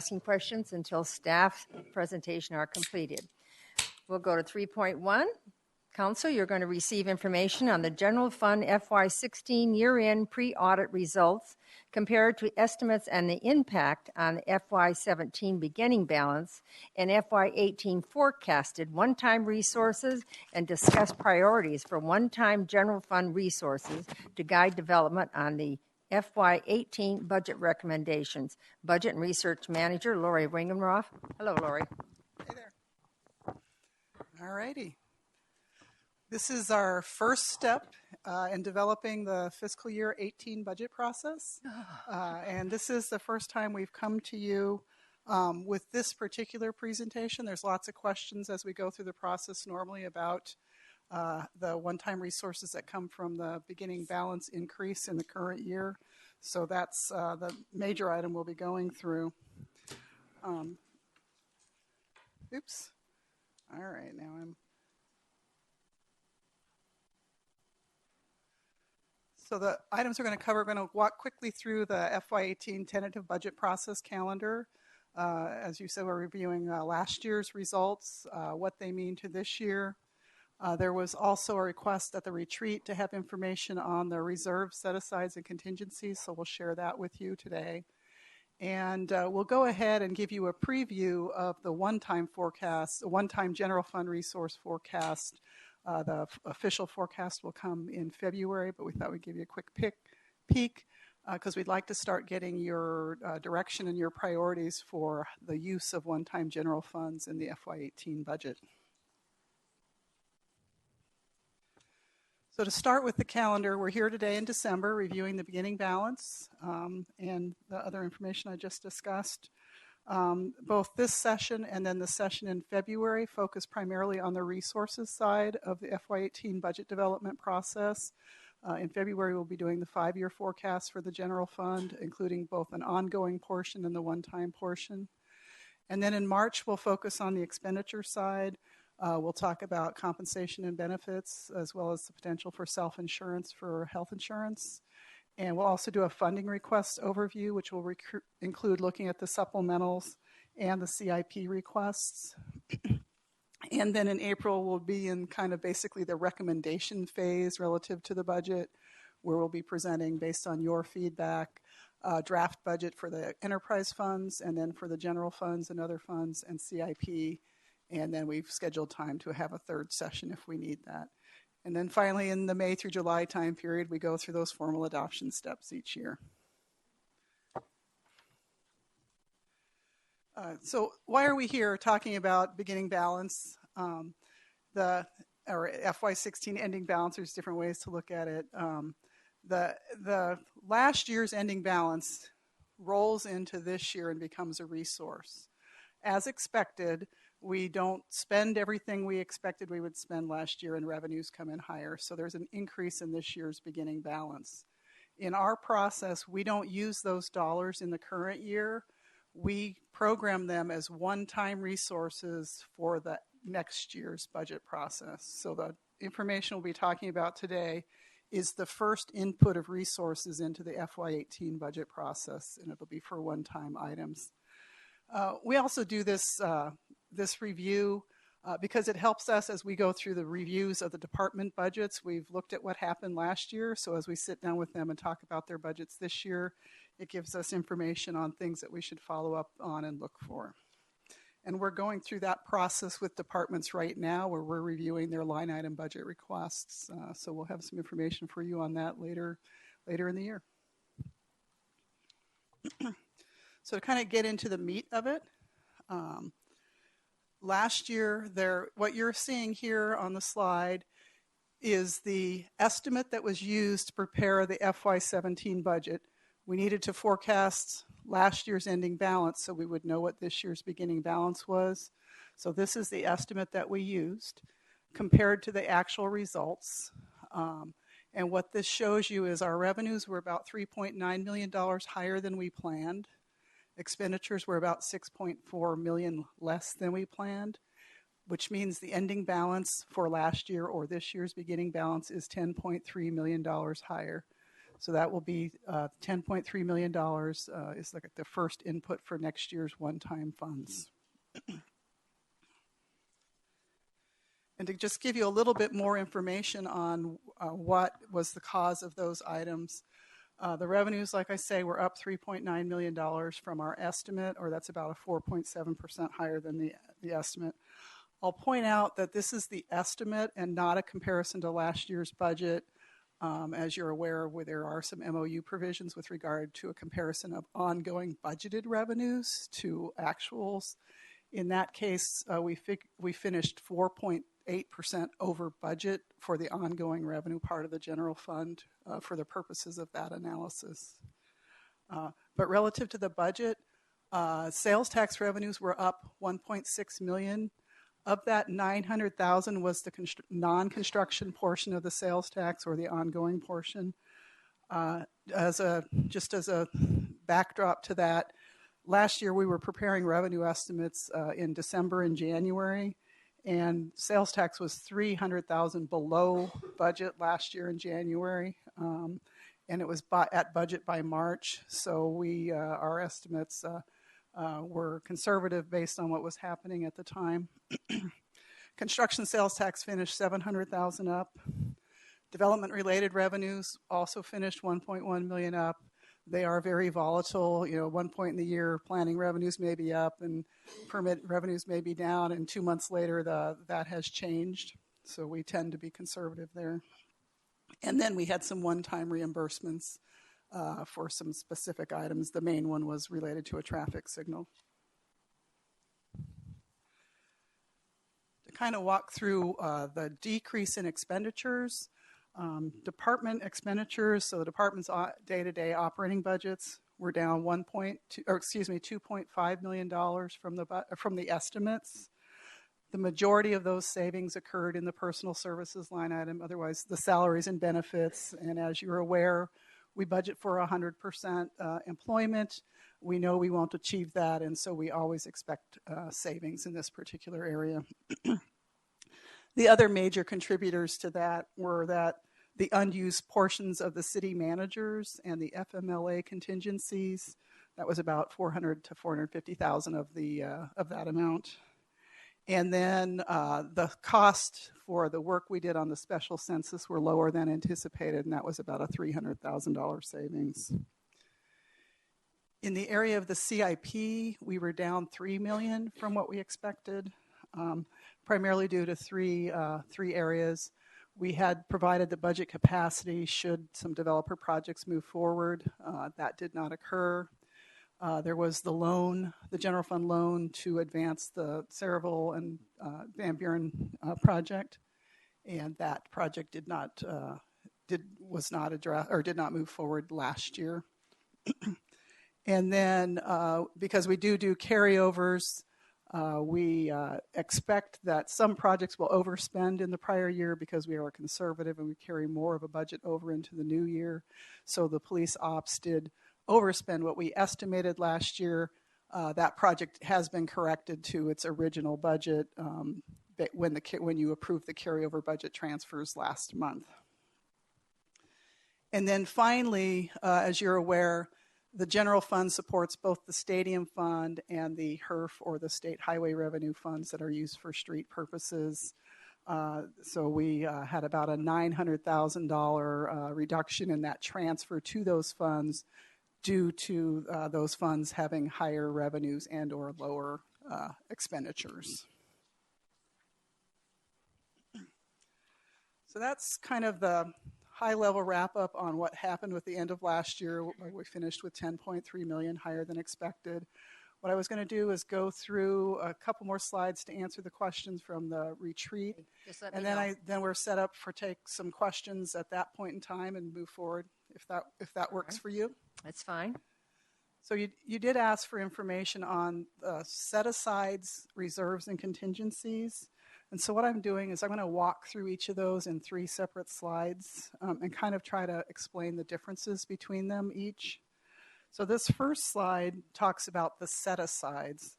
asking questions until staff presentation are completed. We'll go to 3.1. Council, you're going to receive information on the General Fund FY16 year-end pre-audit results compared to estimates and the impact on the FY17 beginning balance and FY18 forecasted one-time resources, and discuss priorities for one-time General Fund resources to guide development on the FY18 budget recommendations. Budget and Research Manager Lori Ringenroth. Hello, Lori. Hey there. All righty. This is our first step in developing the fiscal year 18 budget process. And this is the first time we've come to you with this particular presentation. There's lots of questions as we go through the process normally about the one-time resources that come from the beginning balance increase in the current year. So that's the major item we'll be going through. Oops. All right, now So the items we're going to cover, we're going to walk quickly through the FY18 tentative budget process calendar. As you said, we're reviewing last year's results, what they mean to this year. There was also a request at the retreat to have information on the reserve set-asides and contingencies, so we'll share that with you today. And we'll go ahead and give you a preview of the one-time forecast, the one-time general fund resource forecast. The official forecast will come in February, but we thought we'd give you a quick peek because we'd like to start getting your direction and your priorities for the use of one-time general funds in the FY18 budget. So to start with the calendar, we're here today in December reviewing the beginning balance and the other information I just discussed. Both this session and then the session in February focus primarily on the resources side of the FY18 budget development process. In February, we'll be doing the 5-year forecast for the general fund, including both an ongoing portion and the one-time portion. And then in March, we'll focus on the expenditure side. We'll talk about compensation and benefits, as well as the potential for self-insurance for health insurance. And we'll also do a funding request overview, which will include looking at the supplementals and the CIP requests. And then in April, we'll be in kind of basically the recommendation phase relative to the budget, where we'll be presenting, based on your feedback, draft budget for the enterprise funds, and then for the general funds and other funds and CIP. And then we've scheduled time to have a third session if we need that. And then finally, in the May through July time period, we go through those formal adoption steps each year. So why are we here talking about beginning balance? Or FY16 ending balance, there's different ways to look at it. The last year's ending balance rolls into this year and becomes a resource. As expected, we don't spend everything we expected we would spend last year, and revenues come in higher. So there's an increase in this year's beginning balance. In our process, we don't use those dollars in the current year. We program them as one-time resources for the next year's budget process. So the information we'll be talking about today is the first input of resources into the FY18 budget process, and it'll be for one-time items. We also do this review because it helps us as we go through the reviews of the department budgets. We've looked at what happened last year, so as we sit down with them and talk about their budgets this year, it gives us information on things that we should follow up on and look for. And we're going through that process with departments right now, where we're reviewing their line item budget requests. So we'll have some information for you on that later in the year. So to kind of get into the meat of it, last year, what you're seeing here on the slide is the estimate that was used to prepare the FY17 budget. We needed to forecast last year's ending balance so we would know what this year's beginning balance was. So this is the estimate that we used compared to the actual results. And what this shows you is our revenues were about $3.9 million higher than we planned. Expenditures were about $6.4 million less than we planned, which means the ending balance for last year or this year's beginning balance is $10.3 million higher. So that will be $10.3 million is like the first input for next year's one-time funds. And to just give you a little bit more information on what was the cause of those items, the revenues, like I say, were up $3.9 million from our estimate, or that's about a 4.7% higher than the estimate. I'll point out that this is the estimate and not a comparison to last year's budget. As you're aware, where there are some MOU provisions with regard to a comparison of ongoing budgeted revenues to actuals. In that case, we finished 4.8% over budget for the ongoing revenue part of the general fund for the purposes of that analysis. But relative to the budget, sales tax revenues were up $1.6 million. Of that, $900,000 was the non-construction portion of the sales tax, or the ongoing portion. Just as a backdrop to that, last year we were preparing revenue estimates in December and January, and sales tax was $300,000 below budget last year in January, and it was at budget by March. So our estimates were conservative based on what was happening at the time. Construction sales tax finished $700,000 up. Development-related revenues also finished $1.1 million up. They are very volatile. One point in the year, planning revenues may be up and permit revenues may be down, and 2 months later, that has changed. So we tend to be conservative there. And then we had some one-time reimbursements for some specific items. The main one was related to a traffic signal. To kind of walk through the decrease in expenditures, department expenditures, so the department's day-to-day operating budgets were down $2.5 million from the estimates. The majority of those savings occurred in the personal services line item, otherwise the salaries and benefits. And as you're aware, we budget for 100% employment. We know we won't achieve that, and so we always expect savings in this particular area. The other major contributors to that were that the unused portions of the city managers and the FMLA contingencies, that was about $400,000 to $450,000 of that amount. And then the cost for the work we did on the special census were lower than anticipated, and that was about a $300,000 savings. In the area of the CIP, we were down $3 million from what we expected, primarily due to three areas. We had provided the budget capacity should some developer projects move forward. That did not occur. There was the general fund loan to advance the Saraville and Van Buren project, and that project did not move forward last year. And then because we do carryovers, we expect that some projects will overspend in the prior year because we are conservative and we carry more of a budget over into the new year. So the police ops did overspend what we estimated last year. That project has been corrected to its original budget when you approved the carryover budget transfers last month. And then finally, as you're aware, the general fund supports both the stadium fund and the HERF, or the state highway revenue funds that are used for street purposes. So we had about a $900,000 reduction in that transfer to those funds due to those funds having higher revenues and or lower expenditures. So that's kind of the high-level wrap-up on what happened with the end of last year. We finished with $10.3 million, higher than expected. What I was going to do is go through a couple more slides to answer the questions from the retreat. And then we're set up for take some questions at that point in time and move forward, if that works for you. That's fine. So you did ask for information on set-asides, reserves, and contingencies. And so what I'm doing is I'm going to walk through each of those in 3 separate slides and kind of try to explain the differences between them each. So this first slide talks about the set-asides.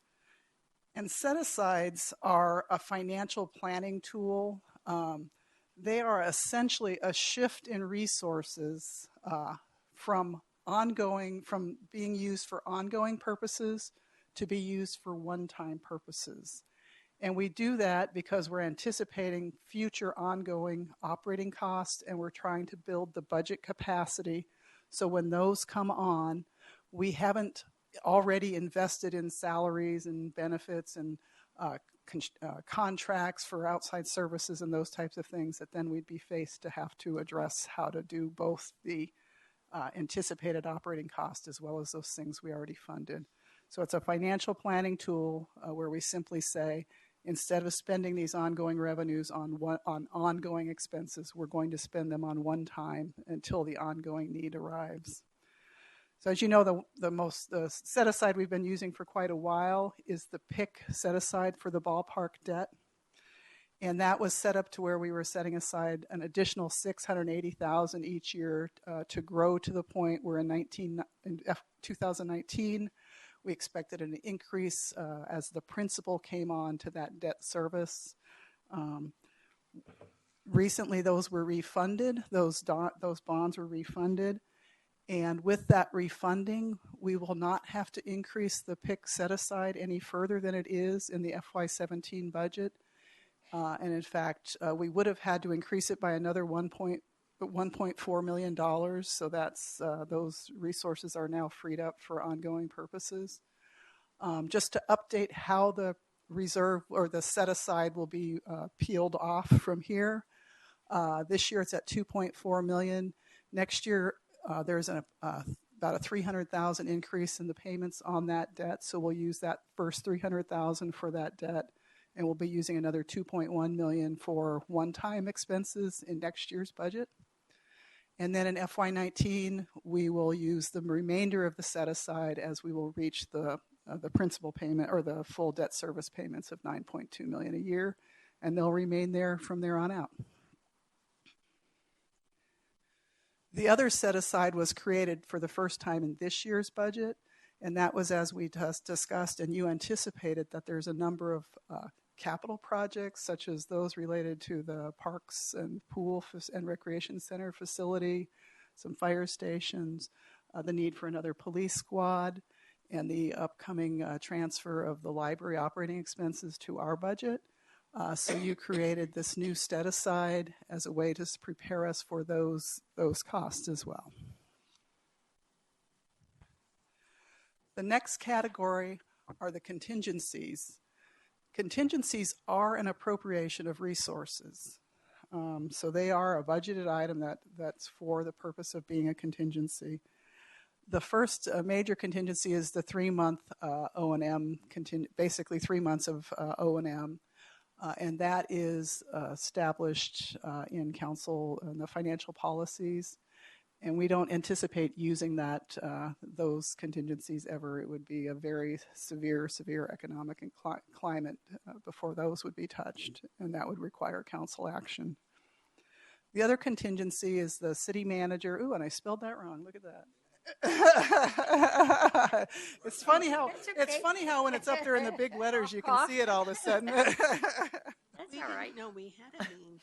And set-asides are a financial planning tool. They are essentially a shift in resources from being used for ongoing purposes to be used for one-time purposes. And we do that because we're anticipating future ongoing operating costs, and we're trying to build the budget capacity. So when those come on, we haven't already invested in salaries and benefits and contracts for outside services and those types of things, that then we'd be faced to have to address how to do both the anticipated operating cost as well as those things we already funded. So it's a financial planning tool where we simply say, instead of spending these ongoing revenues on ongoing expenses, we're going to spend them on one time until the ongoing need arrives. So as you know, the set-aside we've been using for quite a while is the PIC set-aside for the ballpark debt. And that was set up to where we were setting aside an additional $680,000 each year to grow to the point where in 2019, we expected an increase as the principal came on to that debt service. Recently, those were refunded. Those bonds were refunded. And with that refunding, we will not have to increase the PIC set-aside any further than it is in the FY17 budget. And in fact, we would have had to increase it by another $1.4 million. So that's those resources are now freed up for ongoing purposes. Just to update how the reserve or the set-aside will be peeled off from here. This year it's at $2.4 million. Next year, there's about a $300,000 increase in the payments on that debt. So we'll use that first $300,000 for that debt, and we'll be using another $2.1 million for one-time expenses in next year's budget. And then in FY19, we will use the remainder of the set-aside as we will reach the principal payment or the full debt service payments of $9.2 million a year, and they'll remain there from there on out. The other set-aside was created for the first time in this year's budget, and that was as we just discussed, and you anticipated that there's a number of capital projects, such as those related to the parks and pool and recreation center facility, some fire stations, the need for another police squad, and the upcoming transfer of the library operating expenses to our budget. So you created this new set-aside as a way to prepare us for those costs as well. The next category are the contingencies. Contingencies are an appropriation of resources. So they are a budgeted item that's for the purpose of being a contingency. The first major contingency is the 3-month O&M, basically 3 months of O&M. And that is established in council and the financial policies. And we don't anticipate using those contingencies ever. It would be a very severe economic and climate before those would be touched, and that would require council action. The other contingency is the city manager. Ooh, and I spelled that wrong. Look at that. It's funny how when it's up there in the big letters you can see it all of a sudden. That's all right. No, we had a mean.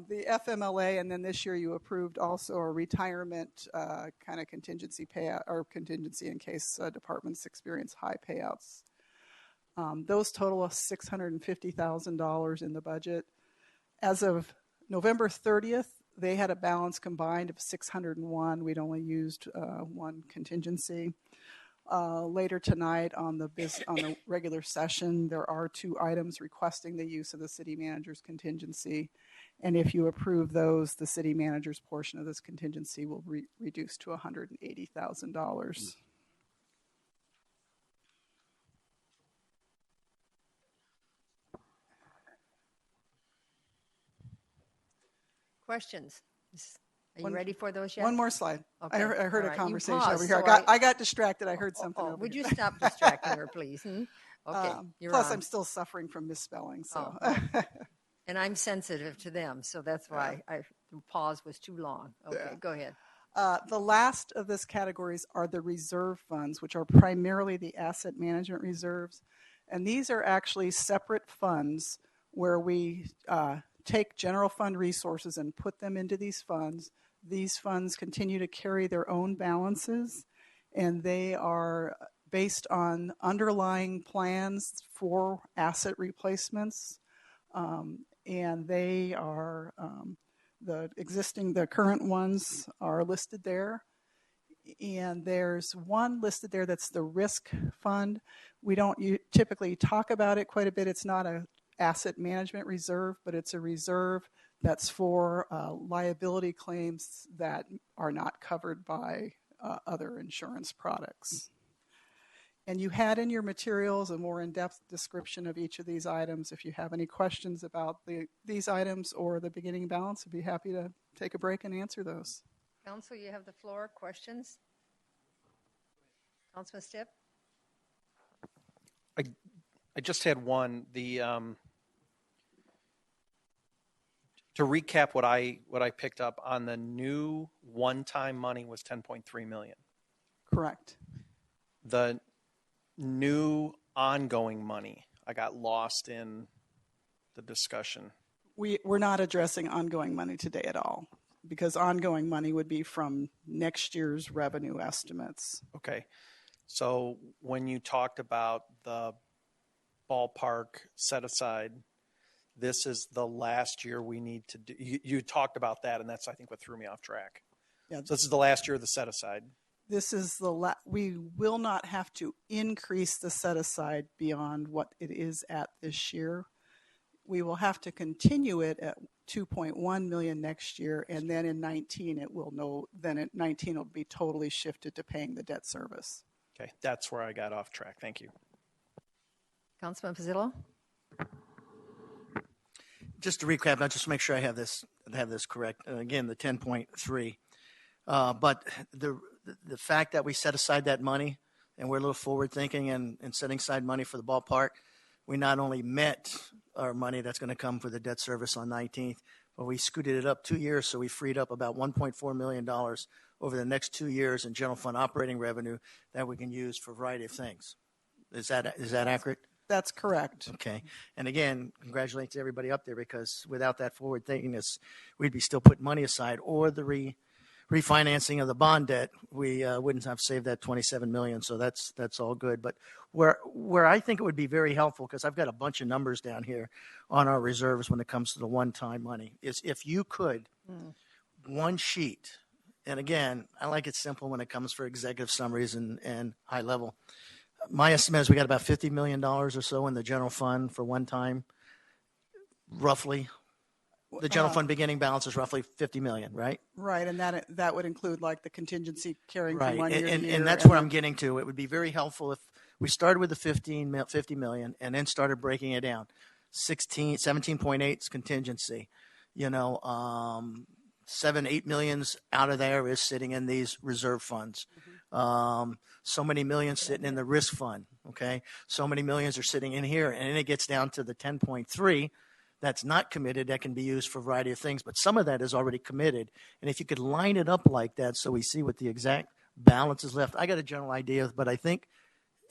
The FMLA, and then this year you approved also a retirement kind of contingency payout or contingency in case departments experience high payouts. Those total $650,000 in the budget. As of November 30th, they had a balance combined of 601. We'd only used one contingency. Later tonight on the regular session, there are 2 items requesting the use of the city manager's contingency. And if you approve those, the city manager's portion of this contingency will reduce to $180,000. Questions? Are you ready for those yet? One more slide. Okay. I heard All a right. conversation You paused, over here. so I got distracted. I heard something over would here. you stop distracting her, please? Okay, you're plus, on. I'm still suffering from misspelling. So. And I'm sensitive to them, so that's why the pause was too long. Okay, go ahead. The last of this categories are the reserve funds, which are primarily the asset management reserves. And these are actually separate funds where we take general fund resources and put them into these funds These funds continue to carry their own balances, and they are based on underlying plans for asset replacements. And they are the current ones are listed there. And there's one listed there that's the risk fund. We don't typically talk about it quite a bit. It's not an asset management reserve, but it's a reserve that's for liability claims that are not covered by other insurance products. And you had in your materials a more in-depth description of each of these items. If you have any questions about these items or the beginning balance, I'd be happy to take a break and answer those. Council, you have the floor. Questions? Councilman Stipp? I just had one. To recap what I picked up on the new one-time money was $10.3 million. Correct. The new ongoing money, I got lost in the discussion. We're not addressing ongoing money today at all, because ongoing money would be from next year's revenue estimates. Okay. So when you talked about the ballpark set aside, this is the last year we need to do. You talked about that, and that's, I think, what threw me off track. Yeah. So this is the last year of the set aside. This is we will not have to increase the set aside beyond what it is at this year. We will have to continue it at 2.1 million next year, and then in 19 it will be totally shifted to paying the debt service. Okay, that's where I got off track. Thank you. Councilman Pizzillo? Just to recap, now just to make sure I have this correct. Again, the 10.3, but the fact that we set aside that money and we're a little forward thinking and setting aside money for the ballpark, we not only met our money that's going to come for the debt service on 19th, but we scooted it up 2 years, so we freed up about $1.4 million over the next 2 years in general fund operating revenue that we can use for a variety of things. Is that accurate? That's correct. Okay. And again, congratulations to everybody up there, because without that forward thinkingness, we'd be still putting money aside, or the refinancing of the bond debt, we wouldn't have saved that $27 million. So that's all good. But where I think it would be very helpful, because I've got a bunch of numbers down here on our reserves when it comes to the one-time money, is if you could, one sheet, and again, I like it simple when it comes for executive summaries and high level. My estimate is we got about $50 million or so in the general fund for one time, roughly. The general fund beginning balance is roughly $50 million, right? Right, and that would include like the contingency carrying right. from 1 year to year. And that's where I'm getting to. It would be very helpful if we started with the $50 million and then started breaking it down. 17.8 is contingency. 7-8 millions out of there is sitting in these reserve funds. So many millions sitting in the risk fund. Okay, so many millions are sitting in here, and then it gets down to the 10.3 that's not committed, that can be used for a variety of things, but some of that is already committed. And if you could line it up like that so we see what the exact balance is left. I got a general idea, but I think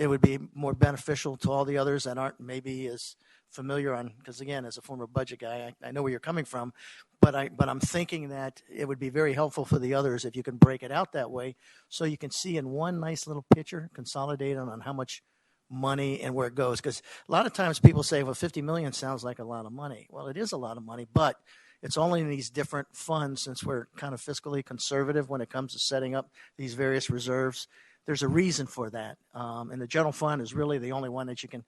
it would be more beneficial to all the others that aren't maybe as familiar on, because again, as a former budget guy, I know where you're coming from, but I'm thinking that it would be very helpful for the others if you can break it out that way so you can see in one nice little picture, consolidate on how much money and where it goes. Because a lot of times people say, well, 50 million sounds like a lot of money. Well, it is a lot of money, but it's only in these different funds, since we're kind of fiscally conservative when it comes to setting up these various reserves. There's a reason for that. And the general fund is really the only one that you can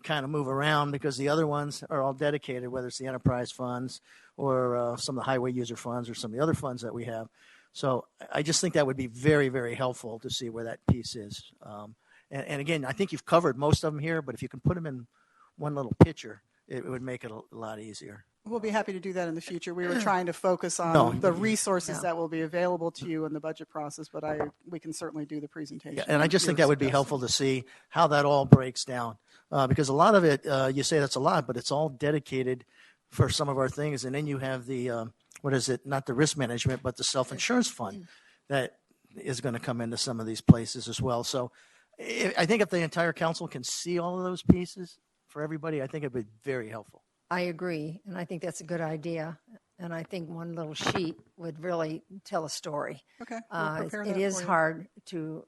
kind of move around, because the other ones are all dedicated, whether it's the enterprise funds or some of the highway user funds or some of the other funds that we have. So I just think that would be very, very helpful to see where that piece is. And again, I think you've covered most of them here, but if you can put them in one little picture, it would make it a lot easier. We'll be happy to do that in the future. We were trying to focus on the resources that will be available to you in the budget process, but we can certainly do the presentation. Yeah, and I just think that would be helpful to see how that all breaks down, because a lot of it, you say that's a lot, but it's all dedicated for some of our things. And then you have the, not the risk management, but the self-insurance fund that is going to come into some of these places as well. So I think if the entire council can see all of those pieces for everybody, I think it would be very helpful. I agree, and I think that's a good idea. and I think one little sheet would really tell a story. Okay, we'll prepare that It is for you. hard to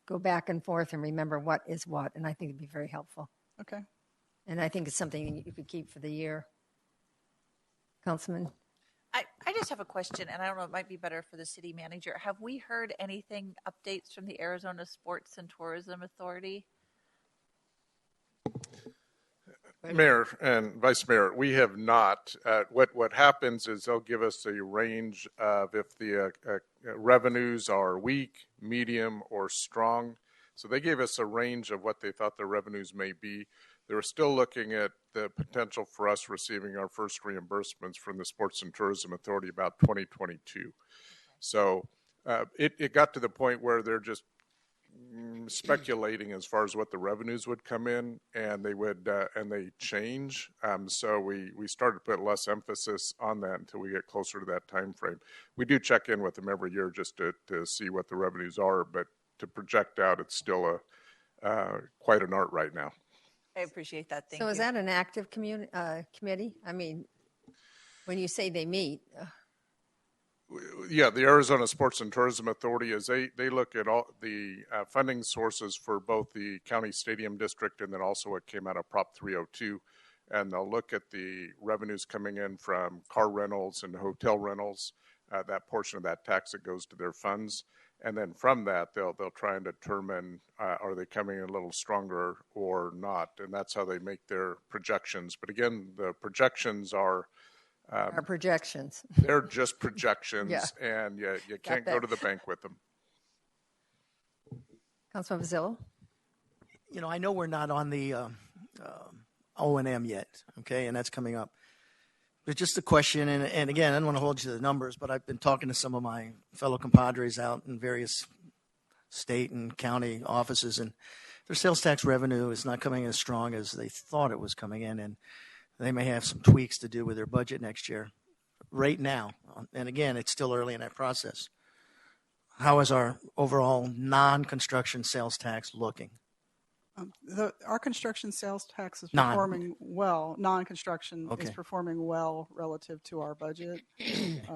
go back and forth and remember what is what, and I think it'd be very helpful. Okay. And I think it's something you could keep for the year. Councilman? I just have a question, and I don't know, it might be better for the city manager. Have we heard anything, updates from the Arizona Sports and Tourism Authority? Mayor and Vice Mayor, we have not. What happens is they'll give us a range of if the revenues are weak, medium, or strong. So they gave us a range of what they thought the revenues may be. They were still looking at the potential for us receiving our first reimbursements from the Sports and Tourism Authority about 2022. So it got to the point where they're just speculating as far as what the revenues would come in, and they would and they change. So we started to put less emphasis on that until we get closer to that time frame. We do check in with them every year just to see what the revenues are, but to project out, it's still quite an art right now. I appreciate that. Thank So you. is that an active committee? I mean, when you say they meet, Yeah, the Arizona Sports and Tourism Authority is they look at all the funding sources for both the county stadium district and then also what came out of Prop 302, and they'll look at the revenues coming in from car rentals and hotel rentals, that portion of that tax that goes to their funds, and then from that they'll try and determine are they coming in a little stronger or not, and that's how they make their projections. But again, the projections are. our projections. They're just projections, Yeah. and you can't go that. to the bank with them. Councilman Vazillo? You know, I know we're not on the O&M yet, okay, and that's coming up. But just a question, and again, I don't want to hold you to the numbers, but I've been talking to some of my fellow compadres out in various state and county offices, and their sales tax revenue is not coming as strong as they thought it was coming in, and they may have some tweaks to do with their budget next year. Right now, and again, it's still early in that process. How is our overall non-construction sales tax looking? Our construction sales tax is Non- performing well. Non-construction Okay. is performing well relative to our budget.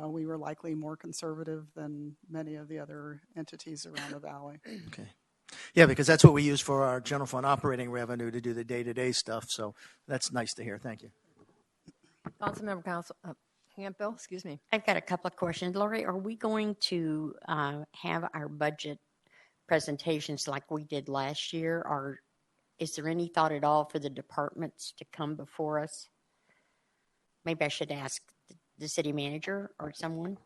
We were likely more conservative than many of the other entities around the valley. Okay. Yeah, because that's what we use for our general fund operating revenue to do the day-to-day stuff. So that's nice to hear. Thank you. Councilmember Campbell, excuse me. I've got a couple of questions. Lori, are we going to have our budget presentations like we did last year, or is there any thought at all for the departments to come before us? Maybe I should ask the city manager or someone.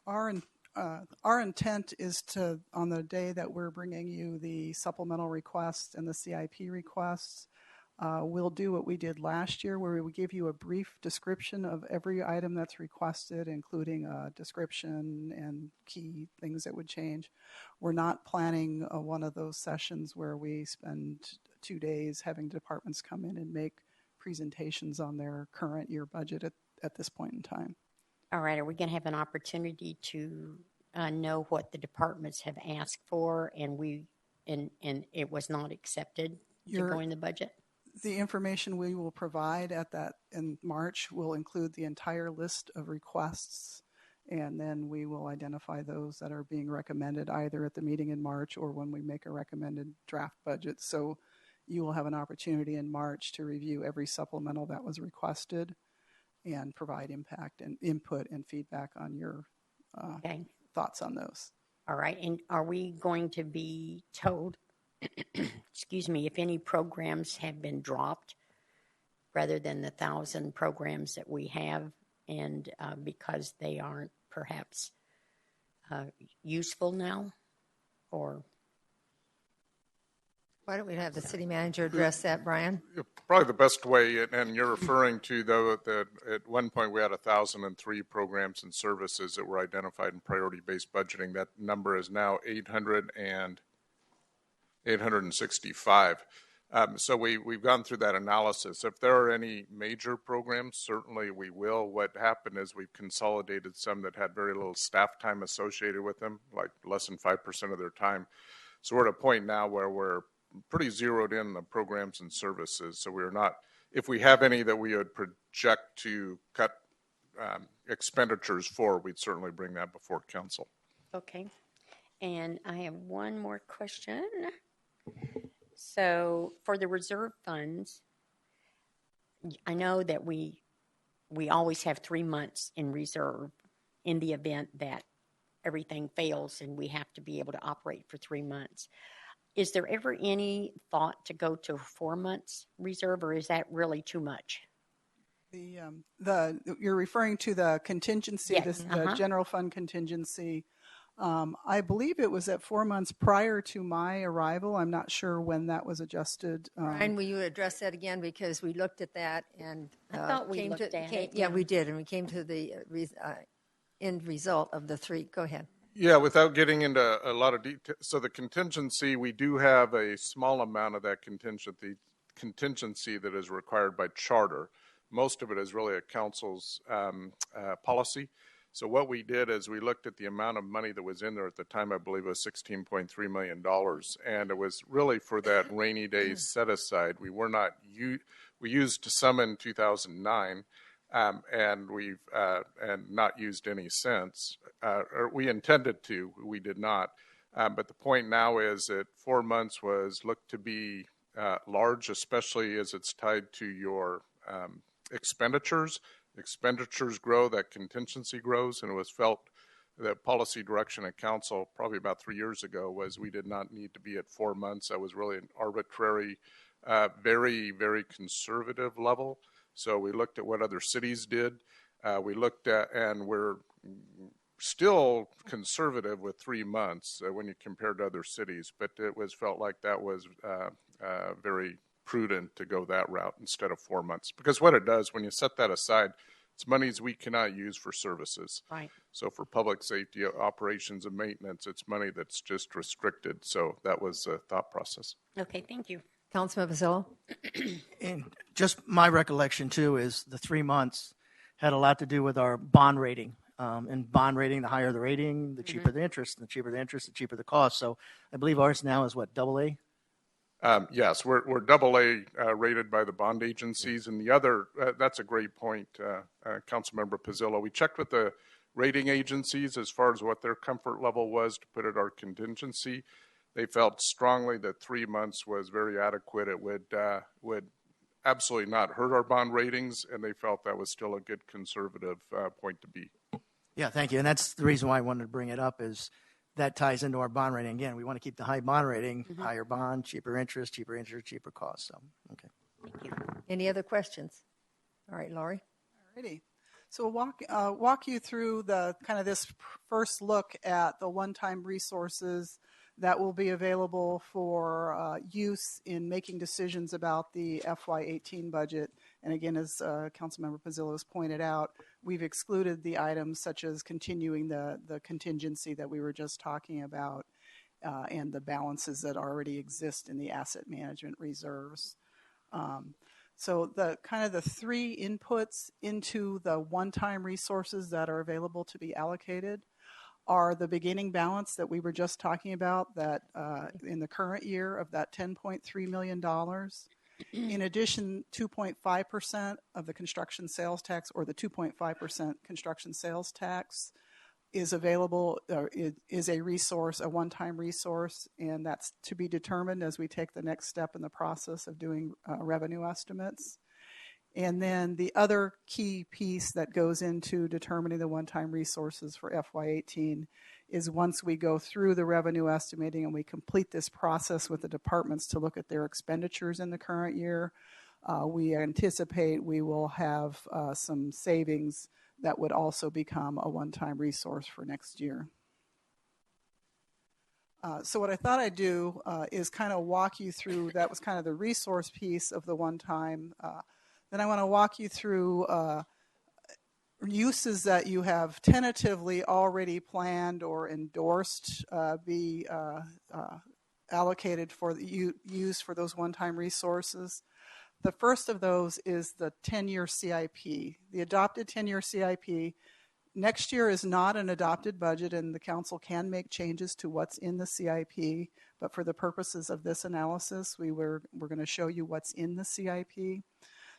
Our intent is to, on the day that we're bringing you the supplemental requests and the CIP requests, we'll do what we did last year, where we would give you a brief description of every item that's requested, including a description and key things that would change. We're not planning one of those sessions where we spend 2 days having departments come in and make presentations on their current year budget at this point in time. All right, are we going to have an opportunity to know what the departments have asked for, and it was not accepted to go in the budget? The information we will provide in March will include the entire list of requests, and then we will identify those that are being recommended either at the meeting in March or when we make a recommended draft budget. So you will have an opportunity in March to review every supplemental that was requested and provide impact and input and feedback on your Okay. thoughts on those. All right, and are we going to be told, excuse me, if any programs have been dropped rather than the 1,000 programs that we have, and because they aren't perhaps useful now, or? Why don't we have the city manager address that, Brian? Probably the best way, and you're referring to, though, that at one point we had 1,003 programs and services that were identified in priority-based budgeting. That number is now 865. So we've gone through that analysis. If there are any major programs, certainly we will. What happened is we've consolidated some that had very little staff time associated with them, like less than 5% of their time. So we're at a point now where we're pretty zeroed in the programs and services. So we're not, if we have any that we would project to cut expenditures for, we'd certainly bring that before council. Okay. And I have one more question. So for the reserve funds, I know that we always have 3 months in reserve in the event that everything fails and we have to be able to operate for 3 months. Is there ever any thought to go to 4 months reserve, or is that really too much? You're referring to the contingency, Yes, the general fund contingency. I believe it was at 4 months prior to my arrival. I'm not sure when that was adjusted. Brian, will you address that again? Because we looked at that and I thought we came looked to, at came, it, yeah, yeah. we did, and we came to the end result of the 3. Go ahead. Yeah, without getting into a lot of detail, so the contingency, we do have a small amount of that contingency that is required by charter. Most of it is really a council's policy. So what we did is we looked at the amount of money that was in there at the time. I believe it was $16.3 million, and it was really for that rainy day set aside. We used some in 2009. And we've and not used any since. Or we intended to, we did not. But the point now is that 4 months was looked to be large, especially as it's tied to your expenditures. Expenditures grow, that contingency grows, and it was felt that policy direction at council probably about 3 years ago was we did not need to be at 4 months. That was really an arbitrary, very, very conservative level. So we looked at what other cities did. We looked at, and we're still conservative with 3 months when you compare to other cities, but it was felt like that was very prudent to go that route instead of 4 months. Because what it does, when you set that aside, it's monies we cannot use for services. Right. So for public safety, operations, and maintenance, it's money that's just restricted. So that was the thought process. Okay, thank you. Councilman Basillo? And just my recollection too is the 3 months had a lot to do with our bond rating. And bond rating, the higher the rating, the cheaper the interest, and the cheaper the interest, the cheaper the cost. So I believe ours now is what, AA? Yes, we're AA rated by the bond agencies. And the other, that's a great point, Councilmember Pizzillo. We checked with the rating agencies as far as what their comfort level was to put it our contingency. They felt strongly that 3 months was very adequate. It would absolutely not hurt our bond ratings, and they felt that was still a good conservative point to be. Yeah, thank you. And that's the reason why I wanted to bring it up is that ties into our bond rating. Again, we want to keep the high bond rating, higher bond, cheaper interest, cheaper cost. So, okay. Thank you. Any other questions? All right, Laurie? Alrighty. So we'll walk you through the kind of this first look at the one-time resources that will be available for use in making decisions about the FY18 budget. And again, as Councilmember Pizzillo has pointed out, we've excluded the items such as continuing the contingency that we were just talking about and the balances that already exist in the asset management reserves. So the kind of the 3 inputs into the one-time resources that are available to be allocated are the beginning balance that we were just talking about, that in the current year of that $10.3 million. In addition, 2.5% of the construction sales tax, or the 2.5% construction sales tax, is available, or is a resource, a one-time resource, and that's to be determined as we take the next step in the process of doing revenue estimates. And then the other key piece that goes into determining the one-time resources for FY18 is once we go through the revenue estimating and we complete this process with the departments to look at their expenditures in the current year, we anticipate we will have some savings that would also become a one-time resource for next year. So what I thought I'd do is kind of walk you through, that was kind of the resource piece of the one-time. Then I want to walk you through uses that you have tentatively already planned or endorsed be allocated for use for those one-time resources. The first of those is the 10-year CIP. The adopted 10-year CIP. Next year is not an adopted budget, and the council can make changes to what's in the CIP. But for the purposes of this analysis, we're going to show you what's in the CIP.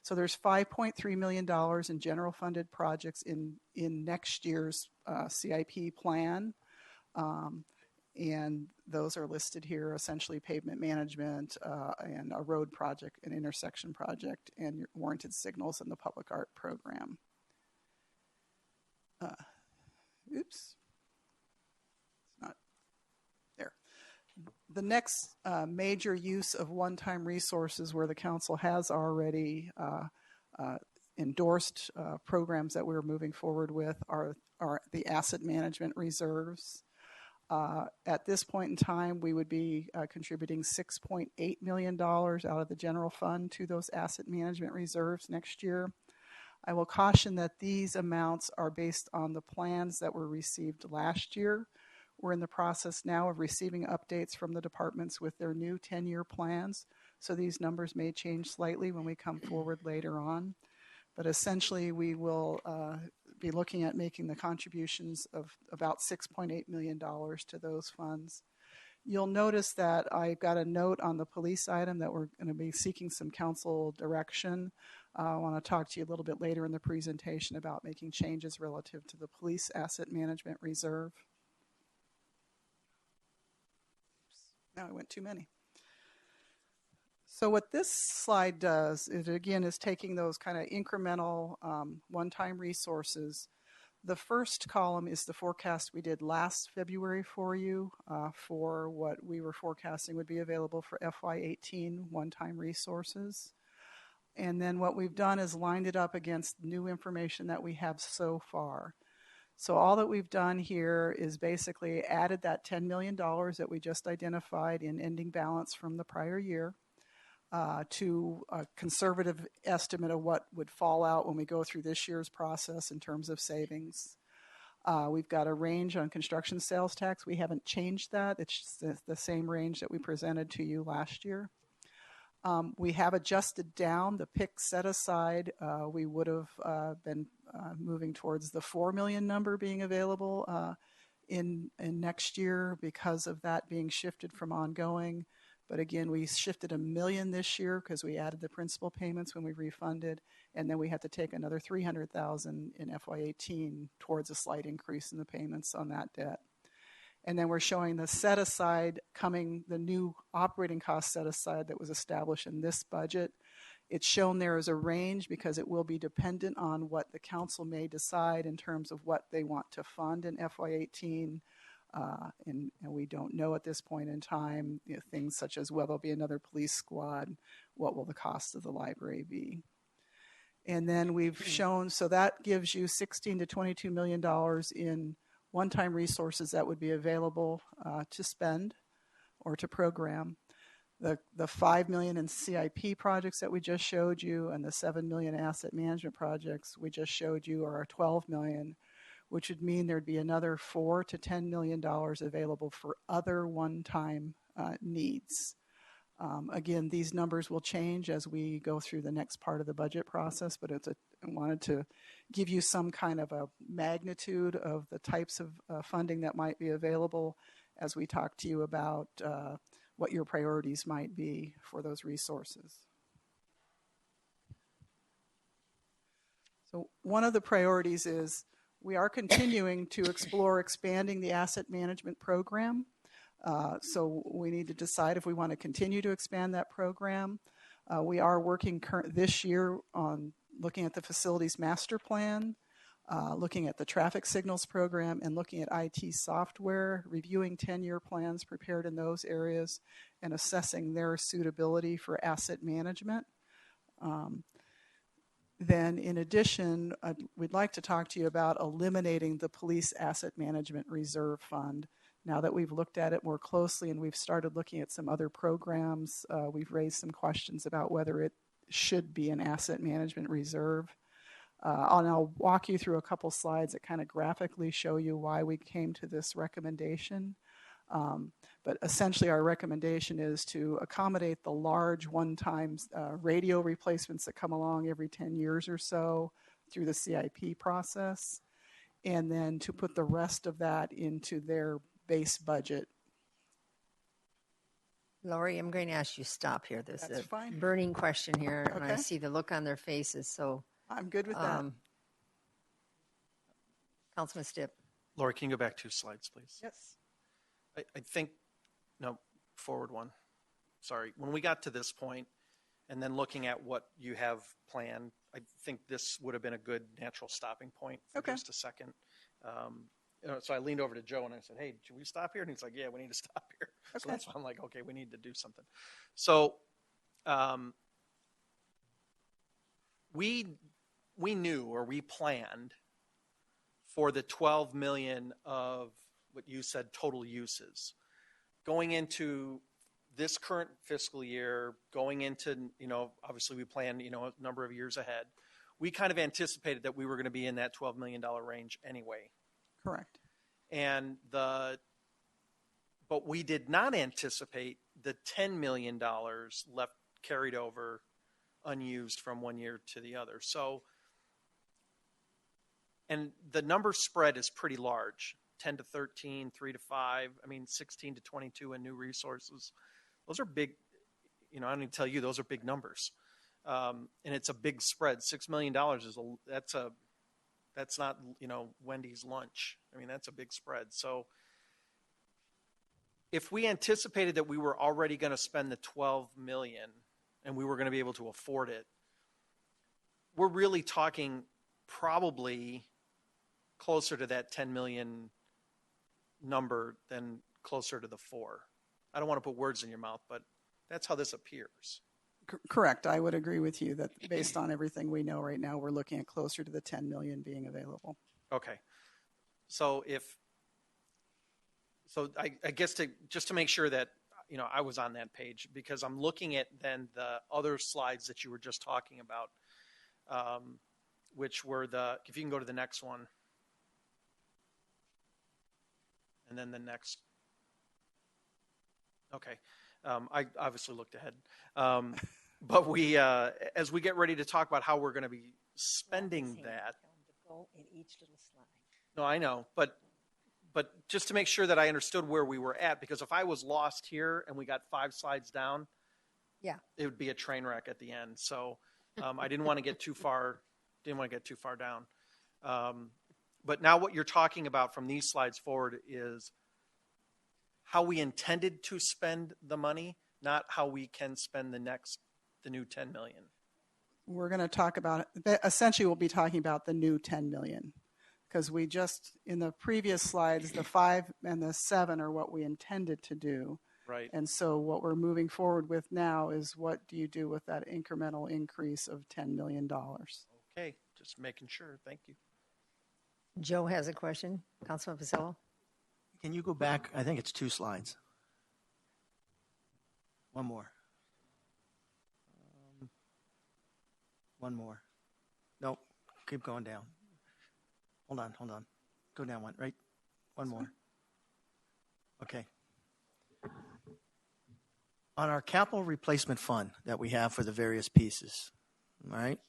So there's $5.3 million in general funded projects in next year's CIP plan. And those are listed here, essentially pavement management and a road project, an intersection project, and your warranted signals in the public art program. Oops. Not there. The next major use of one-time resources where the council has already endorsed programs that we're moving forward with are the asset management reserves. At this point in time, we would be contributing $6.8 million out of the general fund to those asset management reserves next year. I will caution that these amounts are based on the plans that were received last year. We're in the process now of receiving updates from the departments with their new 10-year plans, so these numbers may change slightly when we come forward later on. But essentially, we will be looking at making the contributions of about $6.8 million to those funds. You'll notice that I've got a note on the police item that we're going to be seeking some council direction. I want to talk to you a little bit later in the presentation about making changes relative to the police asset management reserve. Now I went too many. So what this slide does is, again, is taking those kind of incremental one-time resources. The first column is the forecast we did last February for you for what we were forecasting would be available for FY18 one-time resources. And then what we've done is lined it up against new information that we have so far. So all that we've done here is basically added that $10 million that we just identified in ending balance from the prior year to a conservative estimate of what would fall out when we go through this year's process in terms of savings. We've got a range on construction sales tax. We haven't changed that. It's just the same range that we presented to you last year. We have adjusted down the PIC set aside. We would have been moving towards the 4 million number being available in next year because of that being shifted from ongoing. But again, we shifted $1 million this year because we added the principal payments when we refunded, and then we had to take another $300,000 in FY18 towards a slight increase in the payments on that debt. And then we're showing the set aside coming, the new operating cost set aside that was established in this budget. It's shown there as a range because it will be dependent on what the council may decide in terms of what they want to fund in FY18. And we don't know at this point in time, things such as, well, there'll be another police squad. What will the cost of the library be? And then we've shown, so that gives you $16 to $22 million in one-time resources that would be available to spend or to program. The $5 million in CIP projects that we just showed you and the $7 million asset management projects we just showed you are $12 million, which would mean there'd be another $4 to $10 million available for other one-time needs. Again, these numbers will change as we go through the next part of the budget process, but I wanted to give you some kind of a magnitude of the types of funding that might be available as we talk to you about what your priorities might be for those resources. So one of the priorities is we are continuing to explore expanding the asset management program. So we need to decide if we want to continue to expand that program. We are working this year on looking at the facilities master plan, looking at the traffic signals program, and looking at IT software, reviewing 10-year plans prepared in those areas, and assessing their suitability for asset management. Then in addition, we'd like to talk to you about eliminating the police asset management reserve fund. Now that we've looked at it more closely and we've started looking at some other programs, we've raised some questions about whether it should be an asset management reserve. And I'll walk you through a couple slides that kind of graphically show you why we came to this recommendation. But essentially our recommendation is to accommodate the large one-time radio replacements that come along every 10 years or so through the CIP process, and then to put the rest of that into their base budget. Lori, I'm going to ask you to stop here. There's That's a fine. burning question here, and I Okay. see the look on their faces. So, I'm good with that. Councilman Stipp. Lori, can you go back 2 slides, please? Yes. I think, no, forward one. Sorry. When we got to this point, and then looking at what you have planned, I think this would have been a good natural stopping point for Okay. just a second. So I leaned over to Joe and I said, "Hey, should we stop here?" And he's like, "Yeah, we need to stop here." So Okay. that's why I'm like, "Okay, we need to do something." So we knew, or we planned for the 12 million of what you said total uses going into this current fiscal year, going into, obviously we planned, a number of years ahead. We kind of anticipated that we were going to be in that $12 million range anyway. Correct. But we did not anticipate the $10 million left carried over unused from one year to the other. So, and the number spread is pretty large, 10 to 13, 3 to 5, 16 to 22 in new resources. Those are big, I don't need to tell you, those are big numbers. And it's a big spread. $6 million that's not, Wendy's lunch. That's a big spread. So if we anticipated that we were already going to spend the 12 million and we were going to be able to afford it, we're really talking probably closer to that 10 million number than closer to the 4. I don't want to put words in your mouth, but that's how this appears. Correct. I would agree with you that based on everything we know right now, we're looking at closer to the 10 million being available. Okay. So I guess just to make sure that, I was on that page, because I'm looking at then the other slides that you were just talking about, which were if you can go to the next one. And then the next. Okay. I obviously looked ahead. But as we get ready to talk about how we're going to be spending that. In each little slide. No, I know. But just to make sure that I understood where we were at, because if I was lost here and we got 5 slides down, Yeah. it would be a train wreck at the end. So I didn't want to get too far. Down. But now what you're talking about from these slides forward is how we intended to spend the money, not how we can spend the new 10 million. We're going to talk about, essentially we'll be talking about the new 10 million, because we just, in the previous slides, the 5 and the 7 are what we intended to do. Right. And so what we're moving forward with now is, what do you do with that incremental increase of $10 million? Okay, just making sure. Thank you. Joe has a question. Councilman Pasillo. Can you go back? I think it's 2 slides. One more. One more. Nope. Keep going down. Hold on. Go down one. Right. One more. Okay. On our capital replacement fund that we have for the various pieces, all right?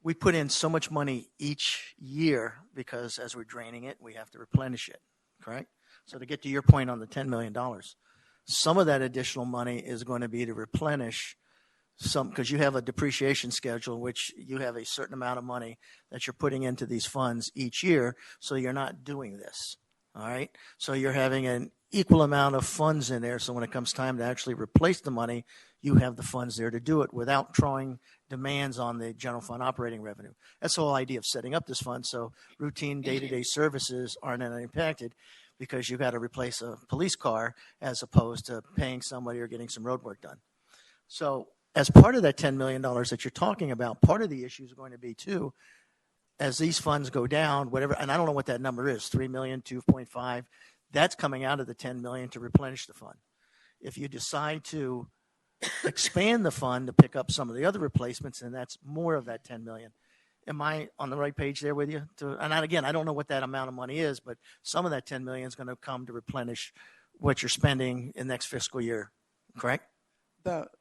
We put in so much money each year because as we're draining it, we have to replenish it, correct? So to get to your point on the $10 million, some of that additional money is going to be to replenish some, because you have a depreciation schedule in which you have a certain amount of money that you're putting into these funds each year, so you're not doing this, all right? So you're having an equal amount of funds in there, so when it comes time to actually replace the money, you have the funds there to do it without drawing demands on the general fund operating revenue. That's the whole idea of setting up this fund, so routine day-to-day services aren't impacted, because you got to replace a police car as opposed to paying somebody or getting some road work done. So as part of that $10 million that you're talking about, part of the issue is going to be too, as these funds go down, whatever, and I don't know what that number is, 3 million, 2.5, that's coming out of the 10 million to replenish the fund. If you decide to expand the fund to pick up some of the other replacements, and that's more of that 10 million. Am I on the right page there with you? And again, I don't know what that amount of money is, but some of that 10 million is going to come to replenish what you're spending in next fiscal year, correct?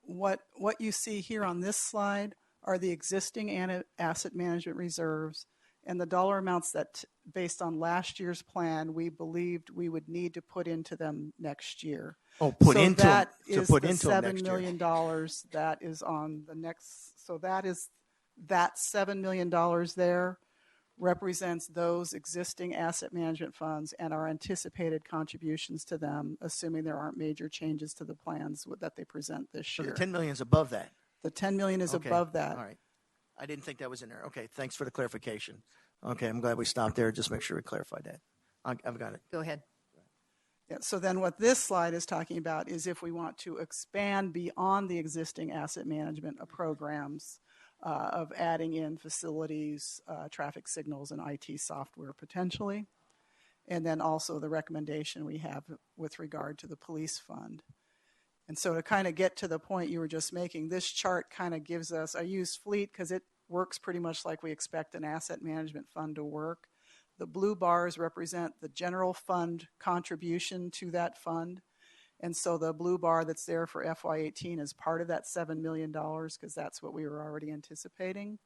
What you see here on this slide are the existing asset management reserves and the dollar amounts that, based on last year's plan, we believed we would need to put into them next year. Oh, put So into that them, to is put the into them $7 next year. million that is on the next. So that $7 million there represents those existing asset management funds and our anticipated contributions to them, assuming there aren't major changes to the plans that they present this So year. the 10 million is above that. The 10 million is Okay. above that. All right. I didn't think that was in there. Okay. Thanks for the clarification. Okay. I'm glad we stopped there. Just make sure we clarified that. I've got it. Go ahead. Yeah, so then what this slide is talking about is if we want to expand beyond the existing asset management programs of adding in facilities, traffic signals, and IT software potentially. And then also the recommendation we have with regard to the police fund. And so to kind of get to the point you were just making, this chart kind of gives us, I use fleet because it works pretty much like we expect an asset management fund to work. The blue bars represent the general fund contribution to that fund. And so the blue bar that's there for FY18 is part of that $7 million because that's what we were already anticipating.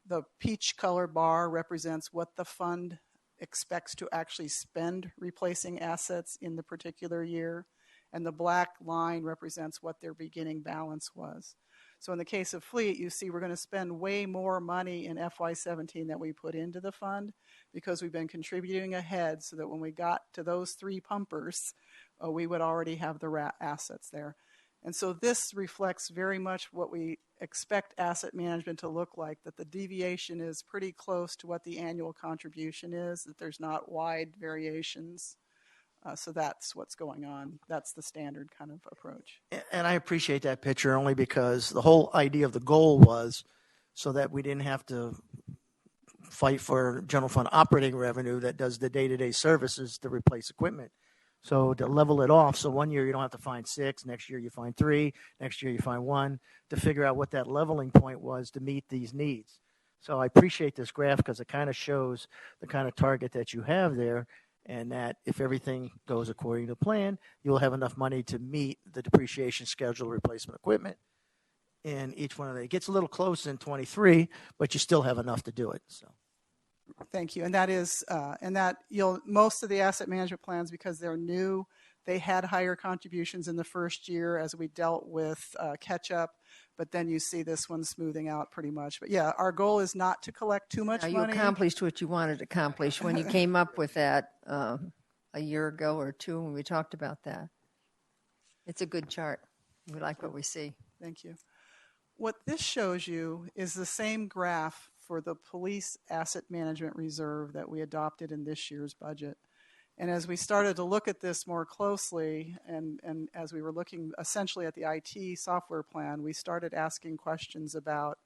The peach color bar represents what the fund expects to actually spend replacing assets in the particular year. And the black line represents what their beginning balance was. So in the case of fleet, you see we're going to spend way more money in FY17 than we put into the fund because we've been contributing ahead so that when we got to those 3 pumpers, we would already have the assets there. And so this reflects very much what we expect asset management to look like, that the deviation is pretty close to what the annual contribution is, that there's not wide variations. So that's what's going on. That's the standard kind of approach. And I appreciate that picture only because the whole idea of the goal was so that we didn't have to fight for general fund operating revenue that does the day-to-day services to replace equipment. So to level it off, so one year you don't have to find 6, next year you find 3, next year you find 1, to figure out what that leveling point was to meet these needs. So I appreciate this graph because it kind of shows the kind of target that you have there, and that if everything goes according to plan, you'll have enough money to meet the depreciation schedule replacement equipment in each one of them. It gets a little close in 23, but you still have enough to do it. So. Thank you. And that is, most of the asset management plans, because they're new, they had higher contributions in the first year as we dealt with catch up. But then you see this one smoothing out pretty much. But yeah, our goal is not to collect too much Now, you money. accomplished what you wanted to accomplish when you came up with that a year ago or 2 when we talked about that. It's a good chart. We like what we see. Thank you. What this shows you is the same graph for the police asset management reserve that we adopted in this year's budget. And as we started to look at this more closely, and as we were looking essentially at the IT software plan, we started asking questions about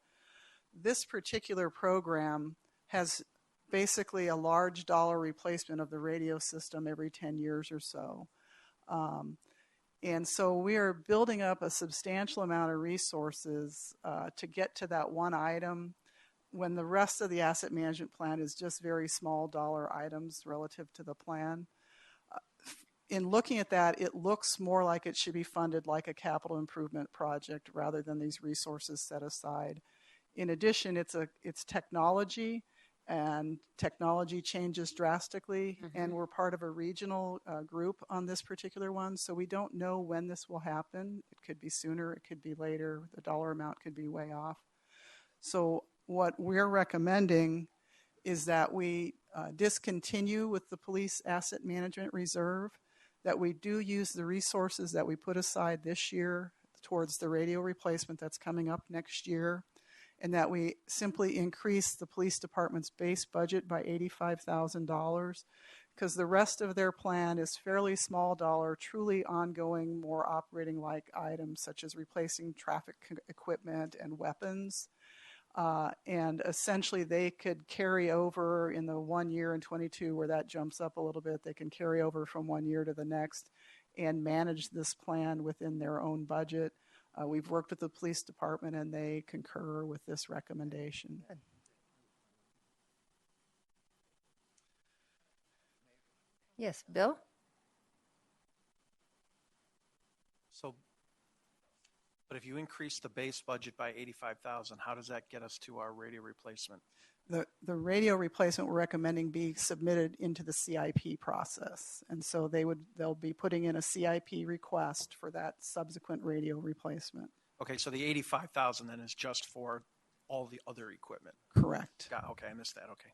this particular program has basically a large dollar replacement of the radio system every 10 years or so. And so we are building up a substantial amount of resources to get to that one item when the rest of the asset management plan is just very small dollar items relative to the plan. In looking at that, it looks more like it should be funded like a capital improvement project rather than these resources set aside. In addition, it's technology, and technology changes drastically, and we're part of a regional group on this particular one, so we don't know when this will happen. It could be sooner, it could be later, the dollar amount could be way off. So what we're recommending is that we discontinue with the police asset management reserve, that we do use the resources that we put aside this year towards the radio replacement that's coming up next year, and that we simply increase the police department's base budget by $85,000, because the rest of their plan is fairly small dollar, truly ongoing, more operating-like items such as replacing traffic equipment and weapons. And essentially they could carry over in the 1 year in 22 where that jumps up a little bit. They can carry over from 1 year to the next and manage this plan within their own budget. We've worked with the police department and they concur with this recommendation. Good. Yes, Bill? So But if you increase the base budget by 85,000, how does that get us to our radio replacement? The radio replacement we're recommending be submitted into the CIP process. And so they'll be putting in a CIP request for that subsequent radio replacement. Okay, so the 85,000 then is just for all the other equipment. Correct. Okay, I missed that. Okay.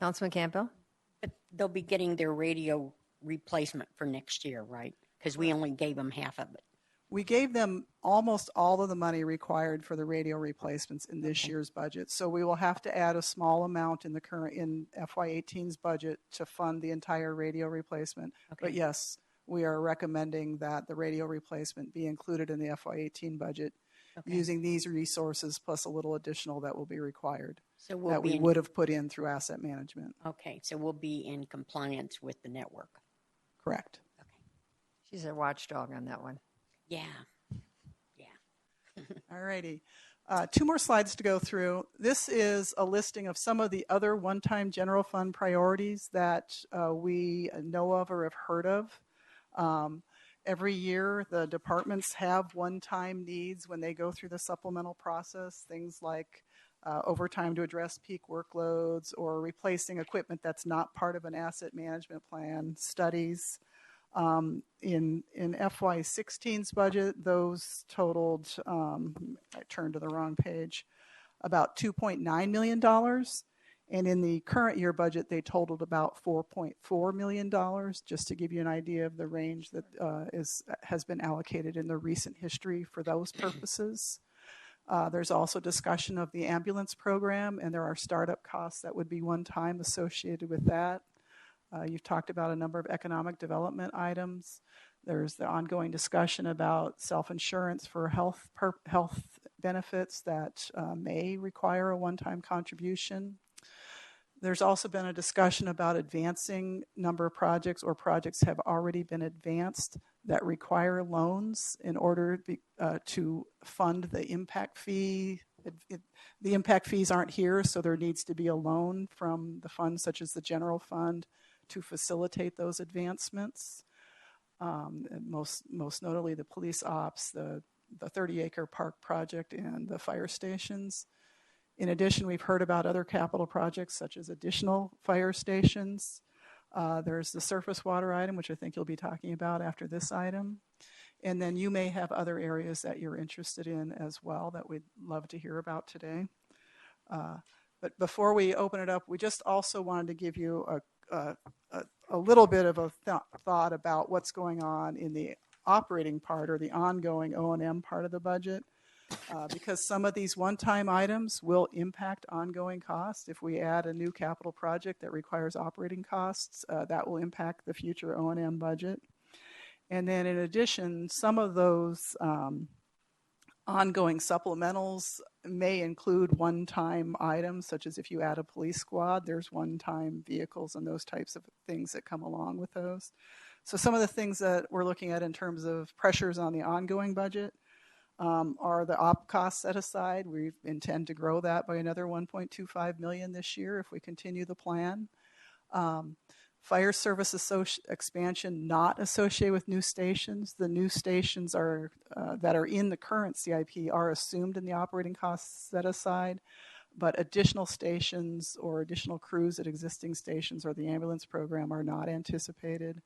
Councilman Campbell? But they'll be getting their radio replacement for next year, right? Because we only gave them half of it. We gave them almost all of the money required for the radio replacements in this year's budget. So we will have to add a small amount in FY18's budget to fund the entire radio replacement. Okay. But yes, we are recommending that the radio replacement be included in the FY18 budget using these resources plus a little additional that will be required So we'll that be we in, would have put in through asset management. okay, so we'll be in compliance with the network. Correct. She's a watchdog on that one. Yeah. All righty. 2 more slides to go through. This is a listing of some of the other one-time general fund priorities that we know of or have heard of. Every year, the departments have one-time needs when they go through the supplemental process, things like overtime to address peak workloads or replacing equipment that's not part of an asset management plan, studies. In FY16's budget, those totaled, I turned to the wrong page, about $2.9 million. And in the current year budget, they totaled about $4.4 million, just to give you an idea of the range that has been allocated in the recent history for those purposes. There's also discussion of the ambulance program, and there are startup costs that would be one time associated with that. You've talked about a number of economic development items. There's the ongoing discussion about self-insurance for health benefits that may require a one-time contribution. There's also been a discussion about advancing number of projects or projects have already been advanced that require loans in order to fund the impact fee. The impact fees aren't here, so there needs to be a loan from the funds such as the general fund to facilitate those advancements. Most notably the police ops, the 30-acre park project, and the fire stations. In addition, we've heard about other capital projects such as additional fire stations. There's the surface water item, which I think you'll be talking about after this item. And then you may have other areas that you're interested in as well that we'd love to hear about today. But before we open it up, we just also wanted to give you a little bit of a thought about what's going on in the operating part or the ongoing O&M part of the budget. Because some of these one-time items will impact ongoing costs. If we add a new capital project that requires operating costs, that will impact the future O&M budget. And then in addition, some of those ongoing supplementals may include one-time items, such as if you add a police squad, there's one-time vehicles and those types of things that come along with those. So some of the things that we're looking at in terms of pressures on the ongoing budget are the op costs set aside. We intend to grow that by another $1.25 million this year if we continue the plan. Fire service expansion not associated with new stations. The new stations are that are in the current CIP are assumed in the operating costs set aside, but additional stations or additional crews at existing stations or the ambulance program are not anticipated.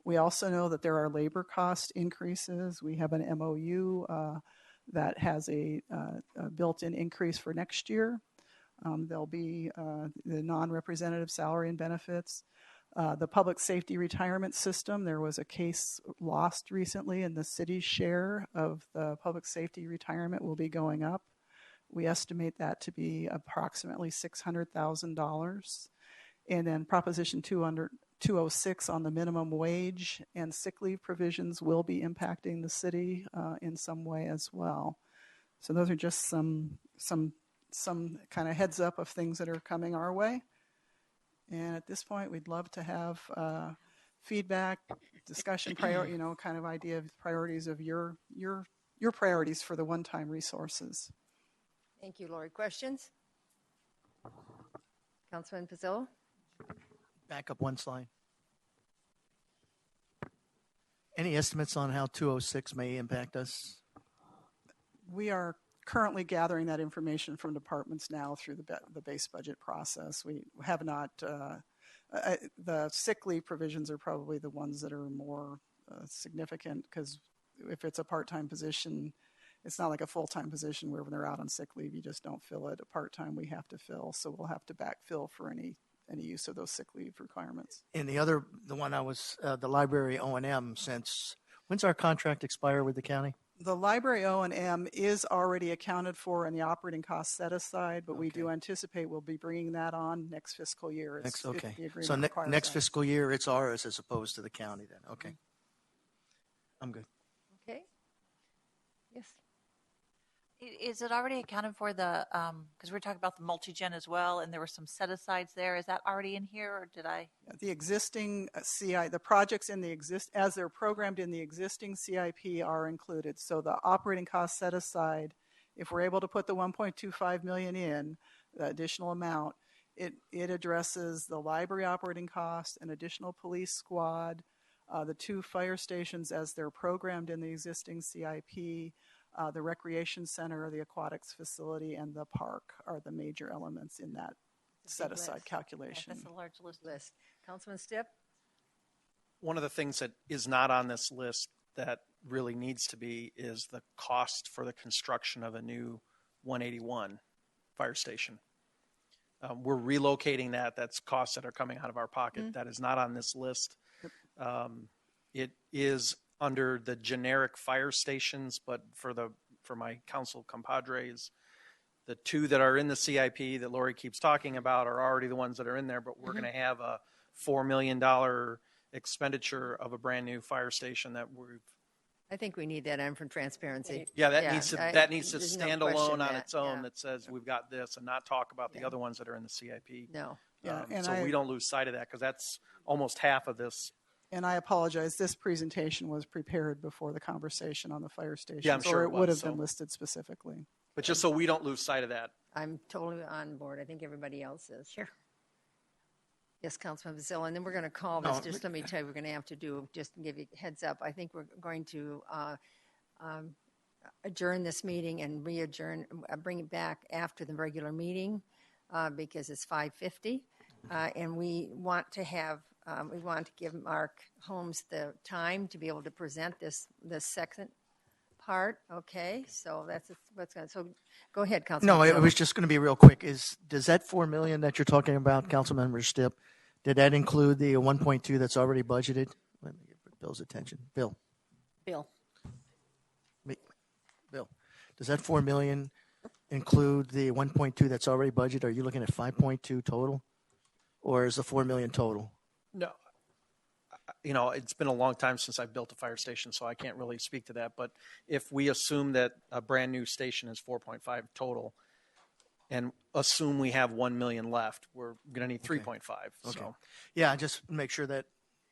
We also know that there are labor cost increases. We have an MOU that has a built-in increase for next year. There'll be the non-representative salary and benefits. The public safety retirement system, there was a case lost recently, and the city's share of the public safety retirement will be going up. We estimate that to be approximately $600,000. And then Proposition 206 on the minimum wage and sick leave provisions will be impacting the city in some way as well. So those are just some kind of heads up of things that are coming our way. And at this point, we'd love to have feedback, discussion, kind of idea of priorities of your priorities for the one-time resources. Thank you, Lori. Questions? Councilman Pizzillo? Back up one slide. Any estimates on how 206 may impact us? We are currently gathering that information from departments now through the base budget process. We have not, the sick leave provisions are probably the ones that are more significant, because if it's a part-time position, it's not like a full-time position where when they're out on sick leave, you just don't fill it. A part-time we have to fill, so we'll have to backfill for any use of those sick leave requirements. And the one I was, the library O&M, since, when's our contract expire with the county? The library O&M is already accounted for in the operating cost set aside, but we Okay. do anticipate we'll be bringing that on next fiscal year. Next, if okay. the agreement So requires next that. fiscal year, it's ours as opposed to the county then. Okay. I'm good. Okay. Yes. Is it already accounted for the, because we're talking about the multi-gen as well, and there were some set-asides there. Is that already in here, or did I? The existing the projects in the as they're programmed in the existing CIP are included. So the operating cost set aside, if we're able to put the 1.25 million in, the additional amount, it addresses the library operating cost, an additional police squad, the 2 fire stations as they're programmed in the existing CIP, the recreation center, the aquatics facility, and the park are the major elements in that set aside list. calculation. That's a large list. Councilman Stipp? One of the things that is not on this list that really needs to be is the cost for the construction of a new 181 fire station. We're relocating that. That's costs that are coming out of our pocket. That is not on this list. It is under the generic fire stations, but for my council compadres, the 2 that are in the CIP that Lori keeps talking about are already the ones that are in there, but we're going to have a $4 million expenditure of a brand new fire station that we've. I think we need that in for transparency. Yeah, that needs to there's no stand question alone on that, its own. yeah. That says we've got this, and not talk about the other ones that are in the CIP. No. Yeah, and so we don't lose sight of that, because that's almost half of this. And I apologize, this presentation was prepared before the conversation on the fire stations, I'm sure or it it would was, have been so. listed specifically. But just so we don't lose sight of that. I'm totally on board. I think everybody else is. Sure. Yes, Councilman Bazilla, and then we're going to call this. Just let me tell you, we're going to have to do, just to give you a heads up, I think we're going to adjourn this meeting and re-adjourn, bring it back after the regular meeting because it's 5:50. And we want to give Mark Holmes the time to be able to present this second part. Okay, so that's what's going to, so go ahead, Councilman. No, it Bazilla. was just going to be real quick. Does that $4 million that you're talking about, Councilmember Stipp, did that include the 1.2 that's already budgeted? Let me get Bill's attention. Bill, does that $4 million include the 1.2 that's already budgeted? Are you looking at 5.2 total, or is the 4 million total? No, it's been a long time since I've built a fire station, so I can't really speak to that. But if we assume that a brand new station is 4.5 total, and assume we have 1 million left, we're going to need 3.5. Okay. So Yeah, just make sure that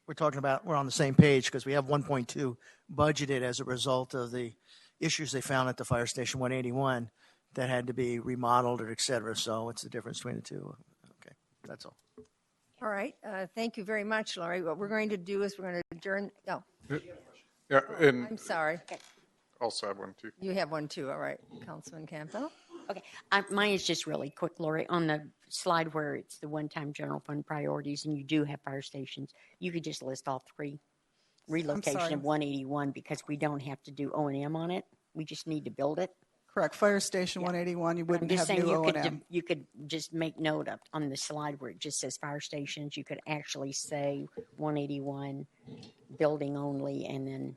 we're on the same page, because we have 1.2 budgeted as a result of the issues they found at the fire station 181 that had to be remodeled or et cetera. So it's the difference between the two. Okay, that's all. All right. Thank you very much, Laurie. What we're going to do is we're going to adjourn. Oh, Yeah, and I'm sorry. also have one too. You have one too. All right, Councilman Campbell. Okay, mine is just really quick, Lori. On the slide where it's the one-time general fund priorities, and you do have fire stations, you could just list all 3. Relocation sorry. of 181, because we don't have to do O&M on it. We just need to build it. Correct. Fire Station 181, you I'm wouldn't just have saying new you O&M. you could just make note up on the slide where it just says fire stations. You could actually say 181 building only, and then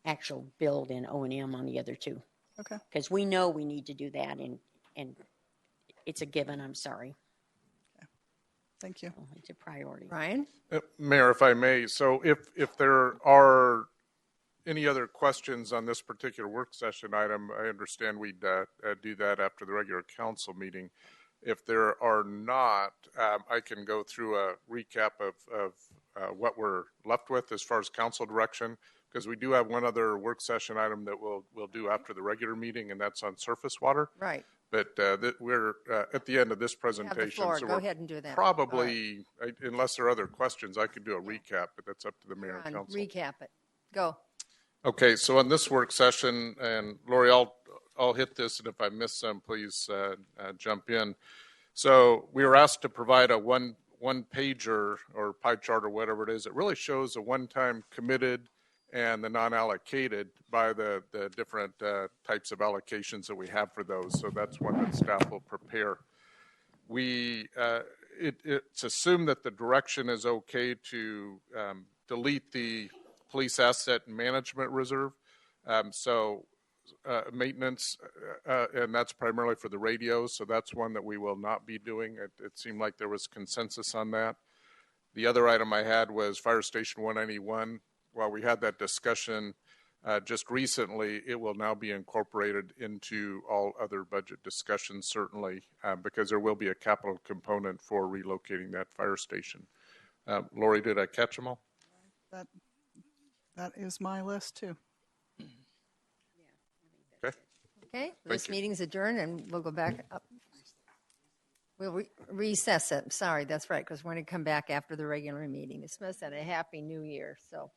actual build and O&M on the other 2. Okay. Because we know we need to do that, and it's a given. I'm sorry, Thank you. it's a priority. Ryan? Mayor, if I may, so if there are any other questions on this particular work session item, I understand we'd do that after the regular council meeting. If there are not, I can go through a recap of what we're left with as far as council direction, because we do have one other work session item that we'll do after the regular meeting, and that's on surface water. Right. But we're at the end of this You have presentation. the floor. So Go we're ahead and do that. probably, unless there are other questions, I could do a recap, but that's up to the mayor All right. and council. Recap it. Go. Okay, so on this work session, and Lori, I'll hit this, and if I miss some, please jump in. So we were asked to provide a one pager or pie chart or whatever it is. It really shows a one-time committed and the non-allocated by the different types of allocations that we have for those. So that's one that staff will prepare. It's assumed that the direction is okay to delete the police asset management reserve. Maintenance, and that's primarily for the radios. So that's one that we will not be doing. It seemed like there was consensus on that. The other item I had was Fire Station 191. While we had that discussion just recently, it will now be incorporated into all other budget discussions, certainly, because there will be a capital component for relocating that fire station. Lori, did I catch them all? That is my list too. Okay. Okay, this meeting's adjourned, and we'll go back up. We'll recess it. Sorry, that's right, because we're going to come back after the regular meeting. Dismiss and a happy new year. So,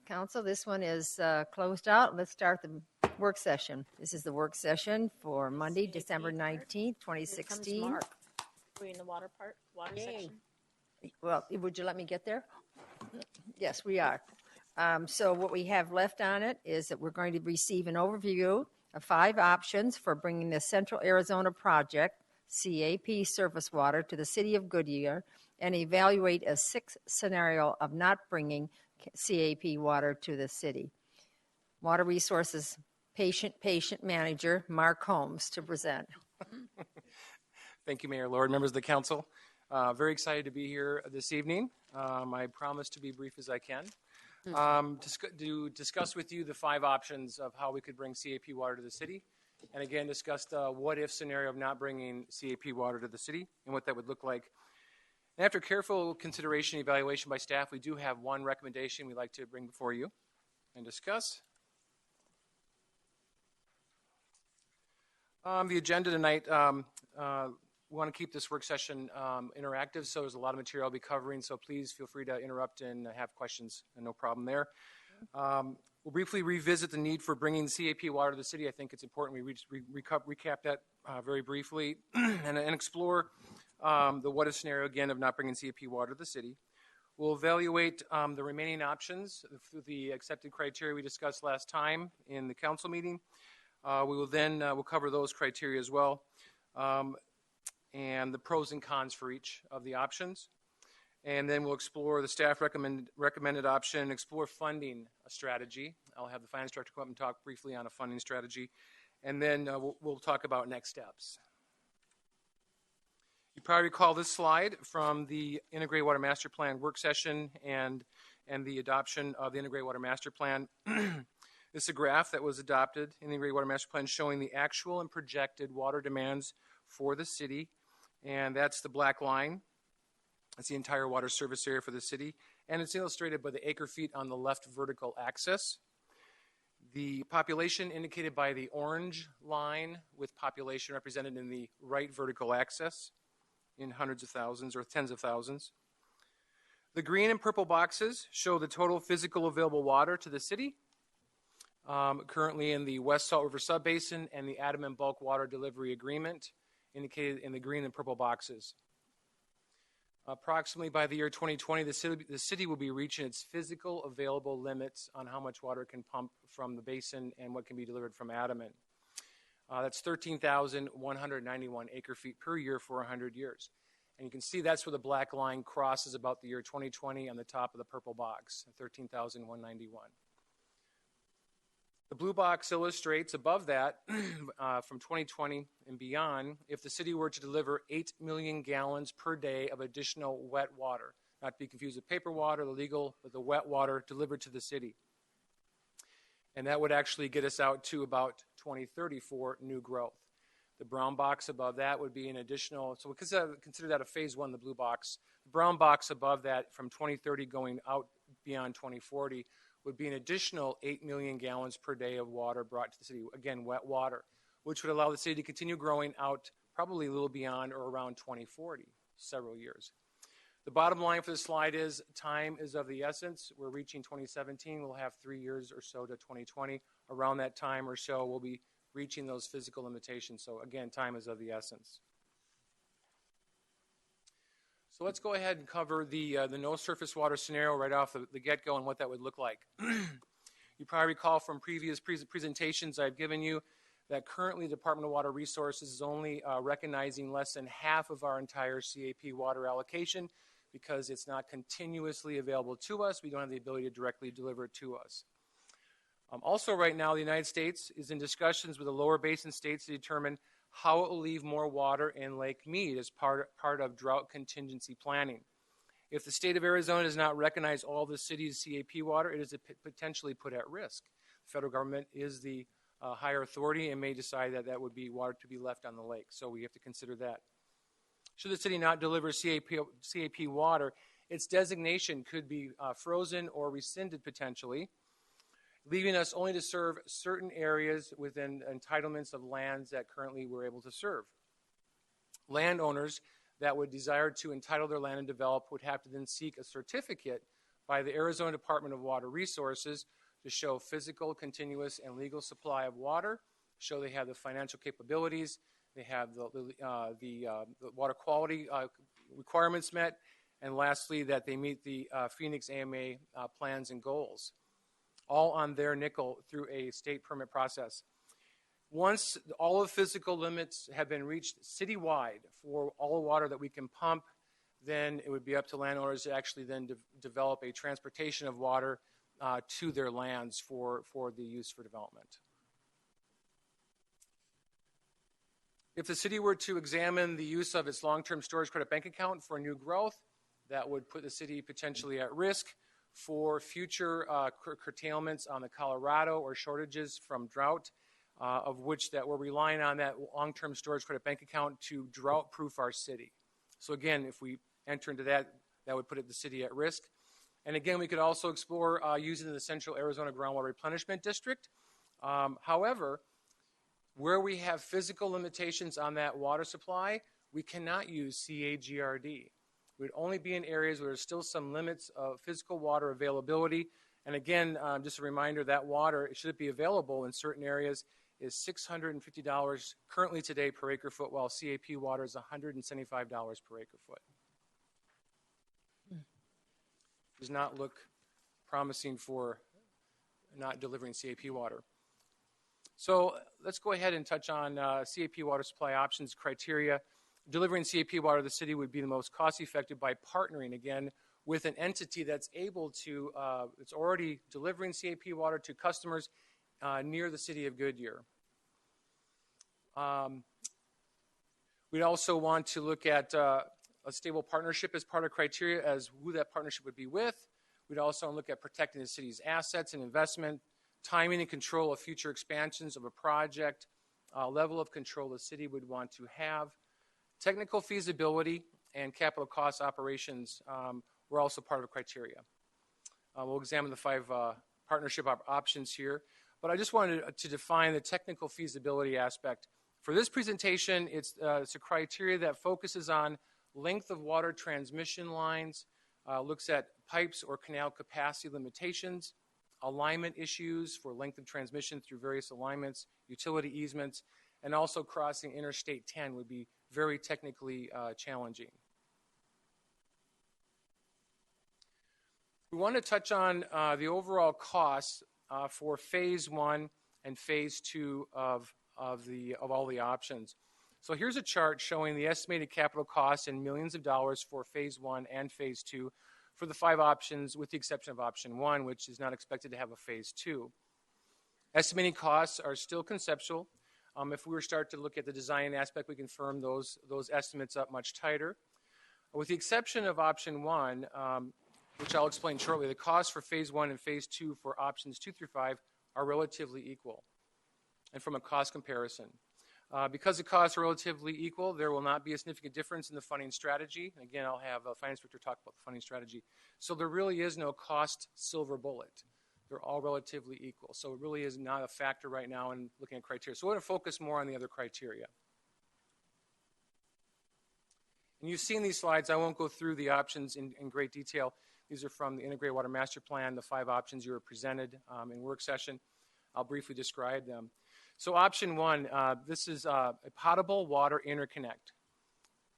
council, this one is closed out. Let's start the work session. This is the work session for Monday, December 19th, 2016. We're in the water section. Well, would you let me get there? Yes, we are. So what we have left on it is that we're going to receive an overview of 5 options for bringing the Central Arizona Project, CAP surface water, to the city of Goodyear, and evaluate a 6th scenario of not bringing CAP water to the city. Water Resources Patient Manager Mark Holmes to present. Thank you, Mayor Lord, members of the council. Very excited to be here this evening. I promise to be brief as I can. To discuss with you the 5 options of how we could bring CAP water to the city, and again discuss the what-if scenario of not bringing CAP water to the city and what that would look like. And after careful consideration and evaluation by staff, we do have one recommendation we'd like to bring before you and discuss. The agenda tonight, we want to keep this work session interactive, so there's a lot of material I'll be covering, so please feel free to interrupt and have questions, and no problem there. We'll briefly revisit the need for bringing CAP water to the city. I think it's important we recap that very briefly and explore the what-if scenario, again, of not bringing CAP water to the city. We'll evaluate the remaining options through the accepted criteria we discussed last time in the council meeting. We will then we'll cover those criteria as well. And the pros and cons for each of the options. And then we'll explore the staff recommended option, explore funding strategy. I'll have the finance director come up and talk briefly on a funding strategy. And then we'll talk about next steps. You probably recall this slide from the Integrated Water Master Plan work session and the adoption of the Integrated Water Master Plan. This is a graph that was adopted in the Integrated Water Master Plan showing the actual and projected water demands for the city. And that's the black line. That's the entire water service area for the city. And it's illustrated by the acre feet on the left vertical axis. The population indicated by the orange line with population represented in the right vertical axis in hundreds of thousands or tens of thousands. The green and purple boxes show the total physical available water to the city. Currently in the West Salt River Subbasin and the Adam Bulk Water Delivery Agreement indicated in the green and purple boxes. Approximately by the year 2020, the city will be reaching its physical available limits on how much water it can pump from the basin and what can be delivered from Adamant. That's 13,191 acre feet per year for 100 years. And you can see that's where the black line crosses about the year 2020 on the top of the purple box, 13,191. The blue box illustrates above that, from 2020 and beyond, if the city were to deliver 8 million gallons per day of additional wet water, not to be confused with paper water, the legal, but the wet water delivered to the city. And that would actually get us out to about 2030 for new growth. The brown box above that would be an additional, so we consider that a phase 1, the blue box. The brown box above that from 2030 going out beyond 2040 would be an additional 8 million gallons per day of water brought to the city, again, wet water, which would allow the city to continue growing out probably a little beyond or around 2040, several years. The bottom line for the slide is time is of the essence. We're reaching 2017. We'll have 3 years or so to 2020. Around that time or so, we'll be reaching those physical limitations. So again, time is of the essence. So let's go ahead and cover the no surface water scenario right off the get-go and what that would look like. You probably recall from previous presentations I've given you that currently the Department of Water Resources is only recognizing less than half of our entire CAP water allocation because it's not continuously available to us. We don't have the ability to directly deliver it to us. Also right now, the United States is in discussions with the lower basin states to determine how it will leave more water in Lake Mead as part of drought contingency planning. If the state of Arizona does not recognize all the city's CAP water, it is potentially put at risk. The federal government is the higher authority and may decide that that would be water to be left on the lake. So we have to consider that. Should the city not deliver CAP water, its designation could be frozen or rescinded potentially, leaving us only to serve certain areas within entitlements of lands that currently we're able to serve. Landowners that would desire to entitle their land and develop would have to then seek a certificate by the Arizona Department of Water Resources to show physical, continuous, and legal supply of water, show they have the financial capabilities, they have the water quality requirements met, and lastly, that they meet the Phoenix AMA plans and goals, all on their nickel through a state permit process. Once all of the physical limits have been reached citywide for all the water that we can pump, then it would be up to landowners to actually then develop a transportation of water to their lands for the use for development. If the city were to examine the use of its long-term storage credit bank account for new growth, that would put the city potentially at risk for future curtailments on the Colorado or shortages from drought, of which that we're relying on that long-term storage credit bank account to drought-proof our city. So again, if we enter into that, that would put the city at risk. And again, we could also explore using the Central Arizona Groundwater Replenishment District. However, where we have physical limitations on that water supply, we cannot use CAGRD. We'd only be in areas where there's still some limits of physical water availability. And again, just a reminder, that water, should it be available in certain areas, is $650 currently today per acre foot, while CAP water is $175 per acre foot. Does not look promising for not delivering CAP water. So let's go ahead and touch on CAP water supply options criteria. Delivering CAP water to the city would be the most cost-effective by partnering, again, with an entity that's able to, it's already delivering CAP water to customers near the city of Goodyear. We'd also want to look at a stable partnership as part of criteria as who that partnership would be with. We'd also look at protecting the city's assets and investment, timing and control of future expansions of a project, level of control the city would want to have. Technical feasibility and capital cost operations were also part of the criteria. We'll examine the 5 partnership options here, but I just wanted to define the technical feasibility aspect. For this presentation, it's a criteria that focuses on length of water transmission lines, looks at pipes or canal capacity limitations, alignment issues for length of transmission through various alignments, utility easements, and also crossing Interstate 10 would be very technically challenging. We want to touch on the overall costs for phase 1 and phase 2 of all the options. So here's a chart showing the estimated capital costs in millions of dollars for phase 1 and phase 2 for the 5 options, with the exception of option 1, which is not expected to have a phase 2. Estimating costs are still conceptual. If we were to start to look at the design aspect, we can firm those estimates up much tighter. With the exception of option 1, which I'll explain shortly, the costs for phase 1 and phase 2 for options 2 through 5 are relatively equal. And from a cost comparison, because the costs are relatively equal, there will not be a significant difference in the funding strategy. Again, I'll have a finance director talk about the funding strategy. So there really is no cost silver bullet. They're all relatively equal. So it really is not a factor right now in looking at criteria. So we're going to focus more on the other criteria. And you've seen these slides. I won't go through the options in great detail. These are from the Integrated Water Master Plan, the 5 options you were presented in work session. I'll briefly describe them. So option 1, this is a potable water interconnect.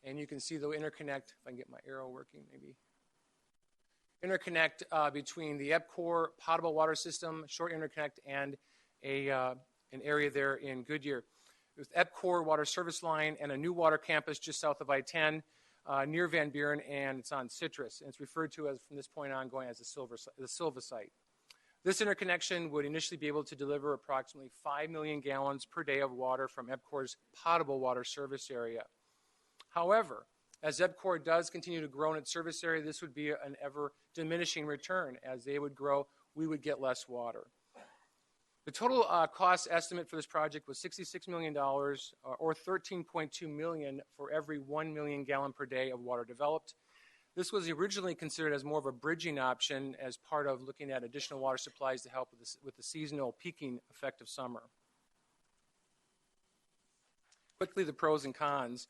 And you can see the interconnect, if I can get my arrow working maybe. Interconnect between the EPCOR potable water system, short interconnect, and an area there in Goodyear. With EPCOR water service line and a new water campus just south of I-10 near Van Buren, and it's on Citrus. And it's referred to as, from this point on, going as the Silva site. This interconnection would initially be able to deliver approximately 5 million gallons per day of water from EPCOR's potable water service area. However, as EPCOR does continue to grow in its service area, this would be an ever diminishing return. As they would grow, we would get less water. The total cost estimate for this project was $66 million, or $13.2 million for every 1 million gallon per day of water developed. This was originally considered as more of a bridging option as part of looking at additional water supplies to help with the seasonal peaking effect of summer. Quickly, the pros and cons.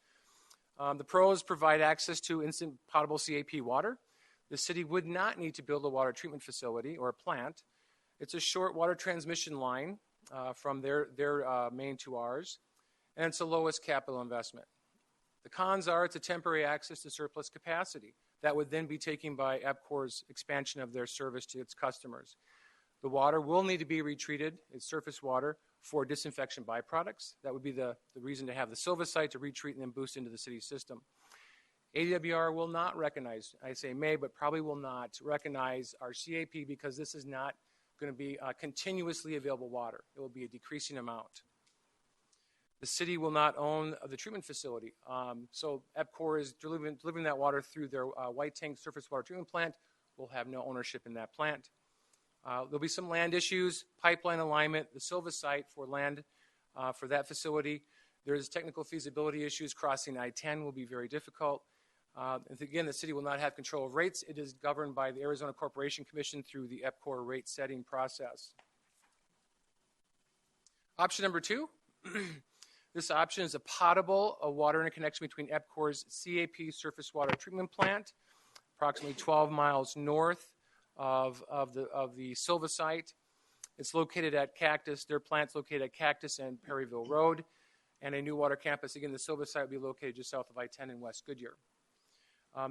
The pros provide access to instant potable CAP water. The city would not need to build a water treatment facility or a plant. It's a short water transmission line from their main to ours, and it's the lowest capital investment. The cons are it's a temporary access to surplus capacity that would then be taken by EPCOR's expansion of their service to its customers. The water will need to be retreated, it's surface water, for disinfection byproducts. That would be the reason to have the Silva site to retreat and then boost into the city system. AWR will not recognize, I say may, but probably will not recognize our CAP because this is not going to be continuously available water. It will be a decreasing amount. The city will not own the treatment facility. So EPCOR is delivering that water through their White Tank surface water treatment plant. We'll have no ownership in that plant. There'll be some land issues, pipeline alignment, the Silva site for land for that facility. There's technical feasibility issues. Crossing I-10 will be very difficult. And again, the city will not have control of rates. It is governed by the Arizona Corporation Commission through the EPCOR rate setting process. Option number 2. This option is a potable water interconnection between EPCOR's CAP surface water treatment plant, approximately 12 miles north of the Silva site. It's located at Cactus. Their plant's located at Cactus and Perryville Road, and a new water campus. Again, the Silva site will be located just south of I-10 in West Goodyear.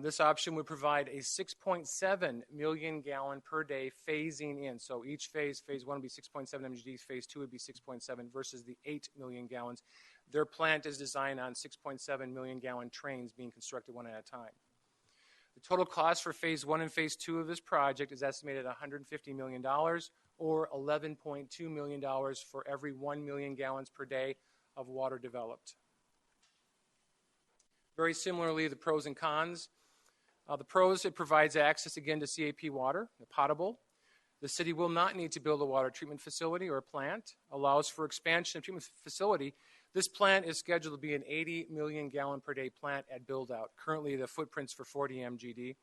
This option would provide a 6.7 million gallon per day phasing in. So each phase 1 would be 6.7 MGD, phase 2 would be 6.7 versus the 8 million gallons. Their plant is designed on 6.7 million gallon trains being constructed one at a time. The total cost for phase 1 and phase 2 of this project is estimated at $150 million or $11.2 million for every 1 million gallons per day of water developed. Very similarly, the pros and cons. The pros, it provides access again to CAP water, potable. The city will not need to build a water treatment facility or a plant. Allows for expansion of treatment facility. This plant is scheduled to be an 80 million gallon per day plant at build out. Currently, the footprint's for 40 MGD.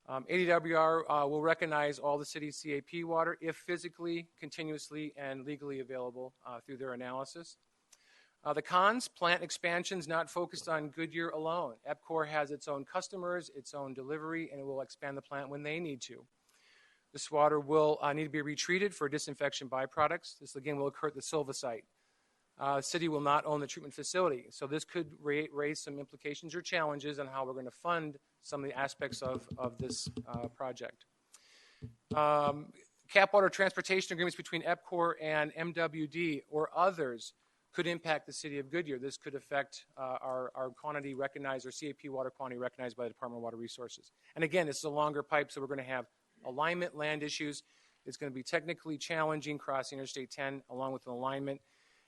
ADWR will recognize all the city's CAP water if physically, continuously, and legally available through their analysis. The cons, plant expansions not focused on Goodyear alone. EPCOR has its own customers, its own delivery, and it will expand the plant when they need to. This water will need to be retreated for disinfection byproducts. This, again, will occur at the Silva site. City will not own the treatment facility, so this could raise some implications or challenges on how we're going to fund some of the aspects of this project. Cap water transportation agreements between EPCOR and MWD or others could impact the city of Goodyear. This could affect our quantity recognized, or CAP water quantity recognized by the Department of Water Resources. And again, this is a longer pipe, so we're going to have alignment land issues. It's going to be technically challenging crossing Interstate 10 along with an alignment.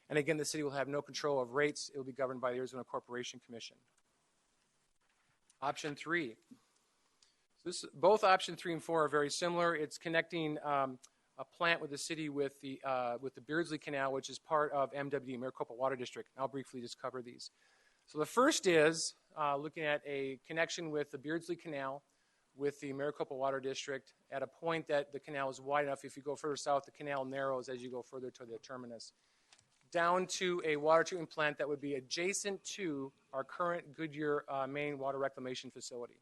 And again, the city will have no control of rates. It will be governed by the Arizona Corporation Commission. Option 3. Both option 3 and 4 are very similar. It's connecting a plant with the city with the Beardsley Canal, which is part of MWD, Maricopa Water District. I'll briefly just cover these. So the first is looking at a connection with the Beardsley Canal with the Maricopa Water District at a point that the canal is wide enough. If you go further south, the canal narrows as you go further to the terminus. down to a water treatment plant that would be adjacent to our current Goodyear main water reclamation facility.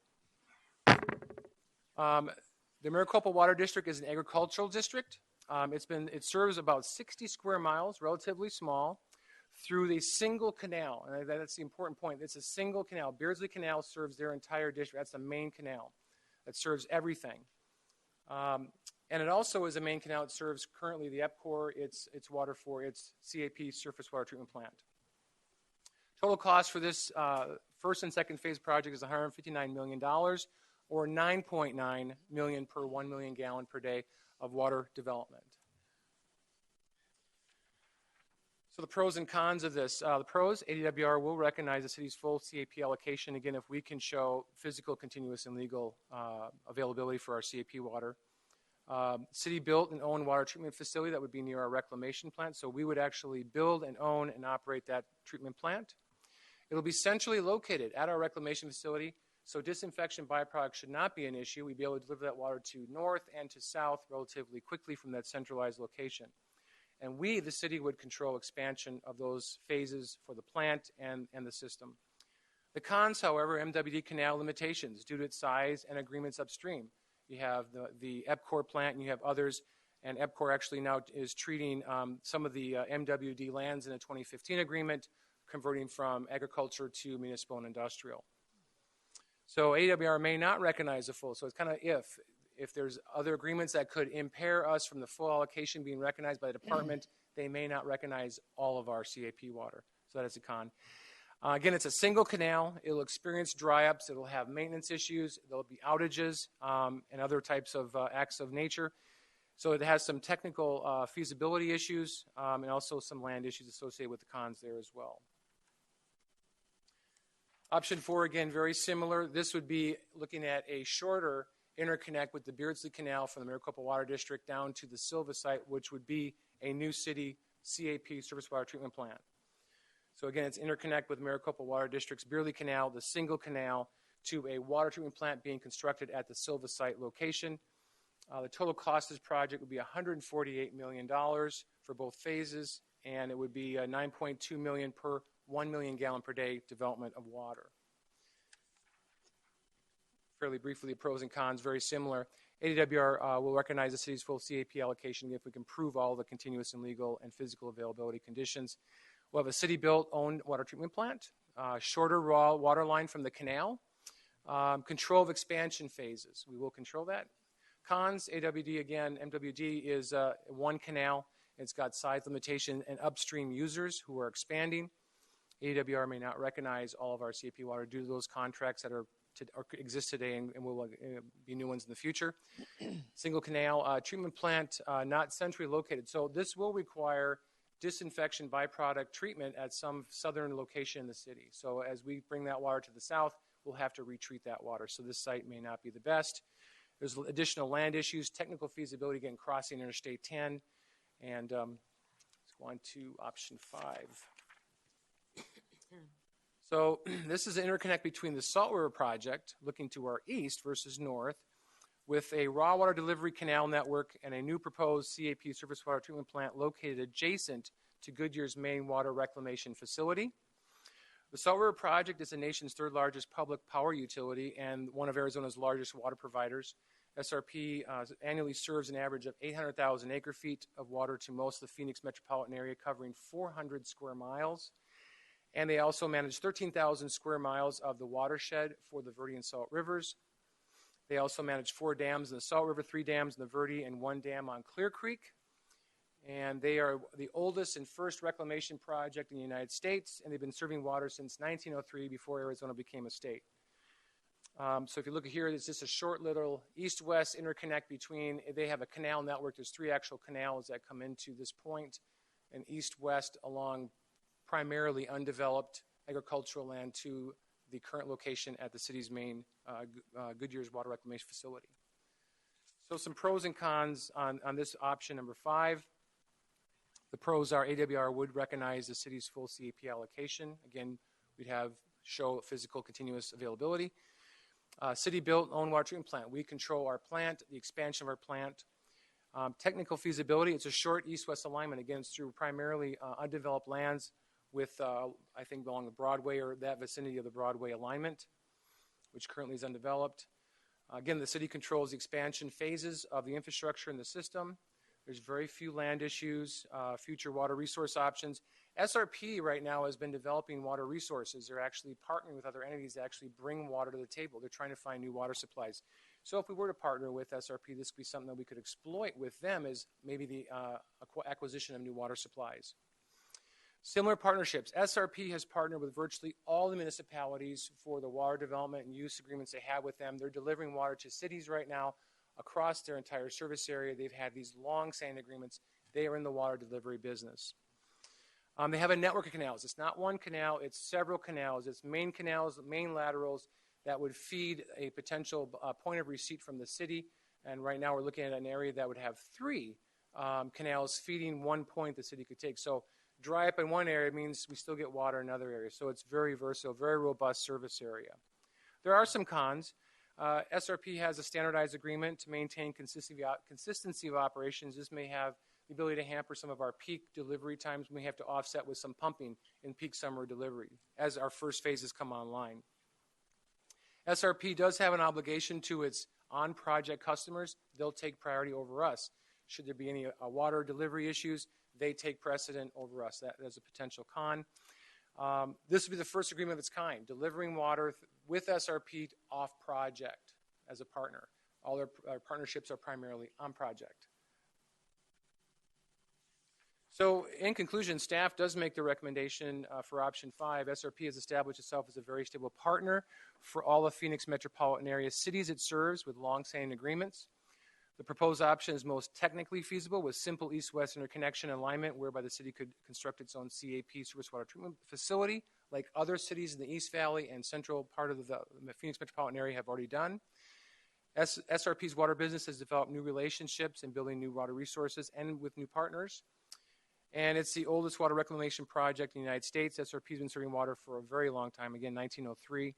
The Maricopa Water District is an agricultural district. It serves about 60 square miles, relatively small, through a single canal. And that's the important point. It's a single canal. Beardsley Canal serves their entire district. That's the main canal that serves everything. And it also is a main canal that serves currently the EPCOR, its water for its CAP surface water treatment plant. Total cost for this first and second phase project is $159 million, or $9.9 million per 1 million gallon per day of water development. So the pros and cons of this. The pros, ADWR will recognize the city's full CAP allocation, again, if we can show physical, continuous, and legal availability for our CAP water. City built and owned water treatment facility that would be near our reclamation plant, so we would actually build and own and operate that treatment plant. It'll be centrally located at our reclamation facility, so disinfection byproducts should not be an issue. We'd be able to deliver that water to north and to south relatively quickly from that centralized location. And we, the city, would control expansion of those phases for the plant and the system. The cons, however, MWD canal limitations due to its size and agreements upstream. You have the EPCOR plant and you have others, and EPCOR actually now is treating some of the MWD lands in a 2015 agreement, converting from agriculture to municipal and industrial. So AWR may not recognize the full, so it's kind of if there's other agreements that could impair us from the full allocation being recognized by the department, they may not recognize all of our CAP water. So that is a con. Again, it's a single canal. It'll experience dry ups. It'll have maintenance issues. There'll be outages and other types of acts of nature. So it has some technical feasibility issues and also some land issues associated with the cons there as well. Option 4, again, very similar. This would be looking at a shorter interconnect with the Beardsley Canal from the Maricopa Water District down to the Silva site, which would be a new city CAP surface water treatment plant. So again, it's interconnect with Maricopa Water District's Beardsley Canal, the single canal, to a water treatment plant being constructed at the Silva site location. The total cost of this project would be $148 million for both phases, and it would be $9.2 million per 1 million gallon per day development of water. Fairly briefly, the pros and cons, very similar. ADWR will recognize the city's full CAP allocation if we can prove all the continuous and legal and physical availability conditions. We'll have a city-built, owned water treatment plant, shorter raw water line from the canal, control of expansion phases. We will control that. Cons, AWD, again, MWD is one canal. It's got size limitation and upstream users who are expanding. AWR may not recognize all of our CAP water due to those contracts that exist today and will be new ones in the future. Single canal treatment plant, not centrally located. So this will require disinfection byproduct treatment at some southern location in the city. So as we bring that water to the south, we'll have to retreat that water. So this site may not be the best. There's additional land issues, technical feasibility, again, crossing Interstate 10. And let's go on to option 5. So this is an interconnect between the Salt River Project, looking to our east versus north, with a raw water delivery canal network and a new proposed CAP surface water treatment plant located adjacent to Goodyear's main water reclamation facility. The Salt River Project is the nation's third largest public power utility and one of Arizona's largest water providers. SRP annually serves an average of 800,000 acre feet of water to most of the Phoenix metropolitan area, covering 400 square miles. And they also manage 13,000 square miles of the watershed for the Verde and Salt Rivers. They also manage 4 dams in the Salt River, 3 dams in the Verde, and 1 dam on Clear Creek. And they are the oldest and first reclamation project in the United States, and they've been serving water since 1903, before Arizona became a state. So if you look here, it's just a short little east-west interconnect between, they have a canal network. There's 3 actual canals that come into this point, and east-west along primarily undeveloped agricultural land to the current location at the city's main Goodyear's water reclamation facility. So some pros and cons on this option number 5. The pros are AWR would recognize the city's full CAP allocation. Again, we'd show physical continuous availability. City built own water treatment plant. We control our plant, the expansion of our plant. Technical feasibility, it's a short east-west alignment. Again, it's through primarily undeveloped lands with, I think, along the Broadway or that vicinity of the Broadway alignment, which currently is undeveloped. Again, the city controls the expansion phases of the infrastructure in the system. There's very few land issues, future water resource options. SRP right now has been developing water resources. They're actually partnering with other entities to actually bring water to the table. They're trying to find new water supplies. So if we were to partner with SRP, this could be something that we could exploit with them as maybe the acquisition of new water supplies. Similar partnerships. SRP has partnered with virtually all the municipalities for the water development and use agreements they have with them. They're delivering water to cities right now across their entire service area. They've had these long-standing agreements. They are in the water delivery business. They have a network of canals. It's not one canal, it's several canals. It's main canals, main laterals that would feed a potential point of receipt from the city. And right now we're looking at an area that would have 3 canals feeding one point the city could take. So dry up in one area means we still get water in another area. So it's very versatile, very robust service area. There are some cons. SRP has a standardized agreement to maintain consistency of operations. This may have the ability to hamper some of our peak delivery times. We have to offset with some pumping in peak summer delivery as our first phases come online. SRP does have an obligation to its on-project customers. They'll take priority over us. Should there be any water delivery issues, they take precedent over us. That is a potential con. This would be the first agreement of its kind, delivering water with SRP off-project as a partner. All our partnerships are primarily on-project. So in conclusion, staff does make the recommendation for option 5. SRP has established itself as a very stable partner for all of Phoenix metropolitan area cities it serves with long-standing agreements. The proposed option is most technically feasible with simple east-west interconnection alignment whereby the city could construct its own CAP, surface water treatment facility, like other cities in the East Valley and central part of the Phoenix metropolitan area have already done. SRP's water business has developed new relationships in building new water resources and with new partners. And it's the oldest water reclamation project in the United States. SRP has been serving water for a very long time, again, 1903.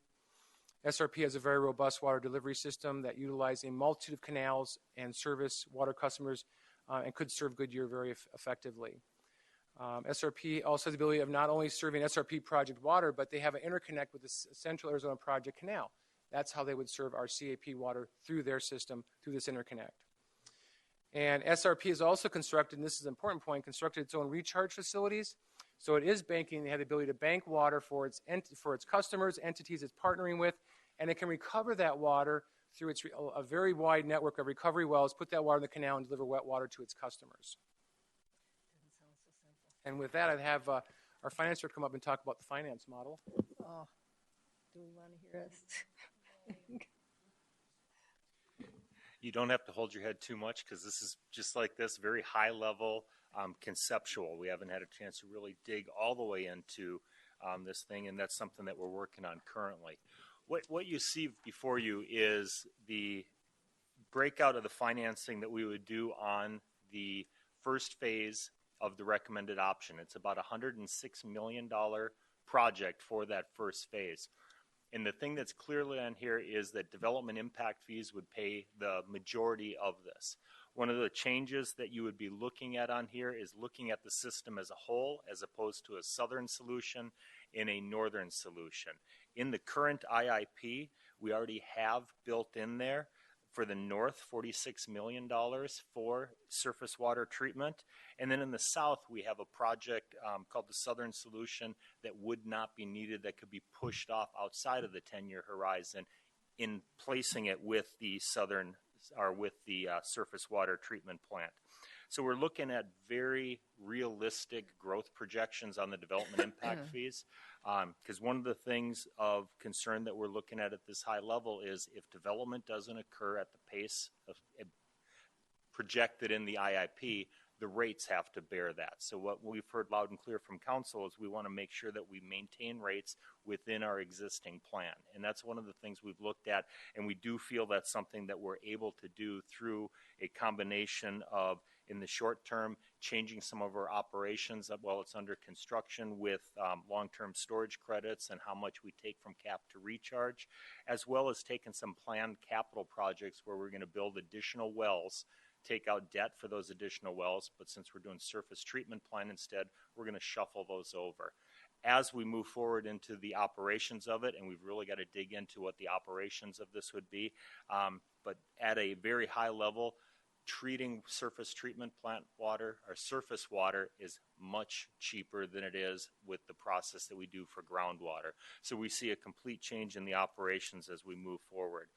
SRP has a very robust water delivery system that utilizes a multitude of canals and service water customers and could serve Goodyear very effectively. SRP also has the ability of not only serving SRP project water, but they have an interconnect with the Central Arizona Project Canal. That's how they would serve our CAP water through their system, through this interconnect. And SRP is also constructed, and this is an important point, constructed its own recharge facilities. So it is banking. They have the ability to bank water for its customers, entities it's partnering with, and it can recover that water through a very wide network of recovery wells, put that water in the canal, and deliver wet water to its customers. And with that, I'd have our finance director come up and talk about the finance model. Oh, do we want to hear us? You don't have to hold your head too much because this is just like this, very high level, conceptual. We haven't had a chance to really dig all the way into this thing, and that's something that we're working on currently. What you see before you is the breakout of the financing that we would do on the first phase of the recommended option. It's about a $106 million project for that first phase. And the thing that's clearly on here is that development impact fees would pay the majority of this. One of the changes that you would be looking at on here is looking at the system as a whole as opposed to a southern solution and a northern solution. In the current IIP, we already have built in there for the north $46 million for surface water treatment. And then in the south, we have a project called the Southern Solution that would not be needed, that could be pushed off outside of the 10-year horizon in placing it with the southern or with the surface water treatment plant. So we're looking at very realistic growth projections on the development impact fees, because one of the things of concern that we're looking at this high level is if development doesn't occur at the pace of projected in the IIP, the rates have to bear that. So what we've heard loud and clear from council is we want to make sure that we maintain rates within our existing plan. And that's one of the things we've looked at, and we do feel that's something that we're able to do through a combination of, in the short term, changing some of our operations while it's under construction with long-term storage credits and how much we take from cap to recharge, as well as taking some planned capital projects where we're going to build additional wells take out debt for those additional wells, but since we're doing surface treatment plant instead, we're going to shuffle those over. As we move forward into the operations of it, and we've really got to dig into what the operations of this would be, but at a very high level, treating surface treatment plant water or surface water is much cheaper than it is with the process that we do for groundwater. So we see a complete change in the operations as we move forward.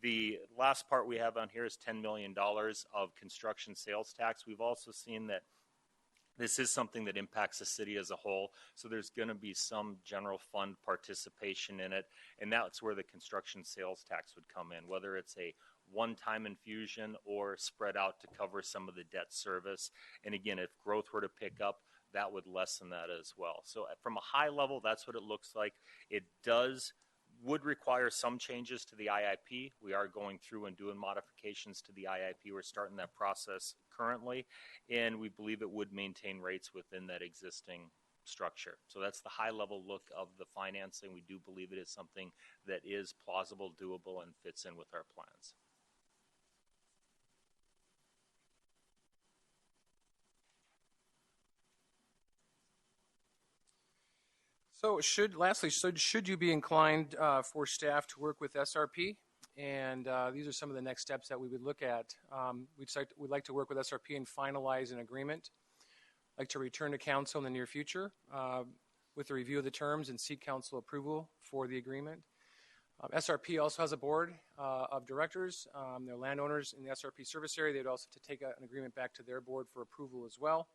The last part we have on here is $10 million of construction sales tax. We've also seen that this is something that impacts the city as a whole, so there's going to be some general fund participation in it, and that's where the construction sales tax would come in, whether it's a one-time infusion or spread out to cover some of the debt service. And again, if growth were to pick up, that would lessen that as well. So from a high level, that's what it looks like. It would require some changes to the IIP. We are going through and doing modifications to the IIP. We're starting that process currently, and we believe it would maintain rates within that existing structure. So that's the high level look of the financing. We do believe it is something that is plausible, doable, and fits in with our plans. So should you be inclined for staff to work with SRP? And these are some of the next steps that we would look at. We'd like to work with SRP and finalize an agreement. I'd like to return to council in the near future with a review of the terms and seek council approval for the agreement. SRP also has a board of directors. They're landowners in the SRP service area. They'd also have to take an agreement back to their board for approval as well.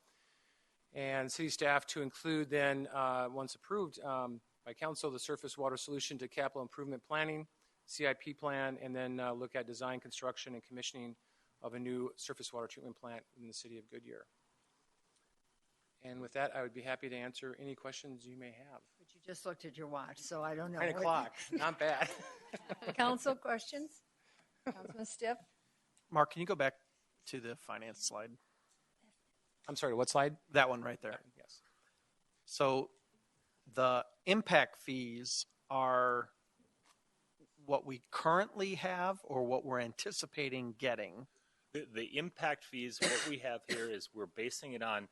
And city staff to include then, once approved by council, the surface water solution to capital improvement planning, CIP plan, and then look at design, construction, and commissioning of a new surface water treatment plant in the city of Goodyear. And with that, I would be happy to answer any questions you may have. But you just looked at your watch, so I don't know. 9 o'clock, not bad. Council questions? Councilman Stiff? Mark, can you go back to the finance slide? I'm sorry, what slide? That one right there. Yes. So the impact fees are what we currently have or what we're anticipating getting? The impact fees, what we have here is we're basing it on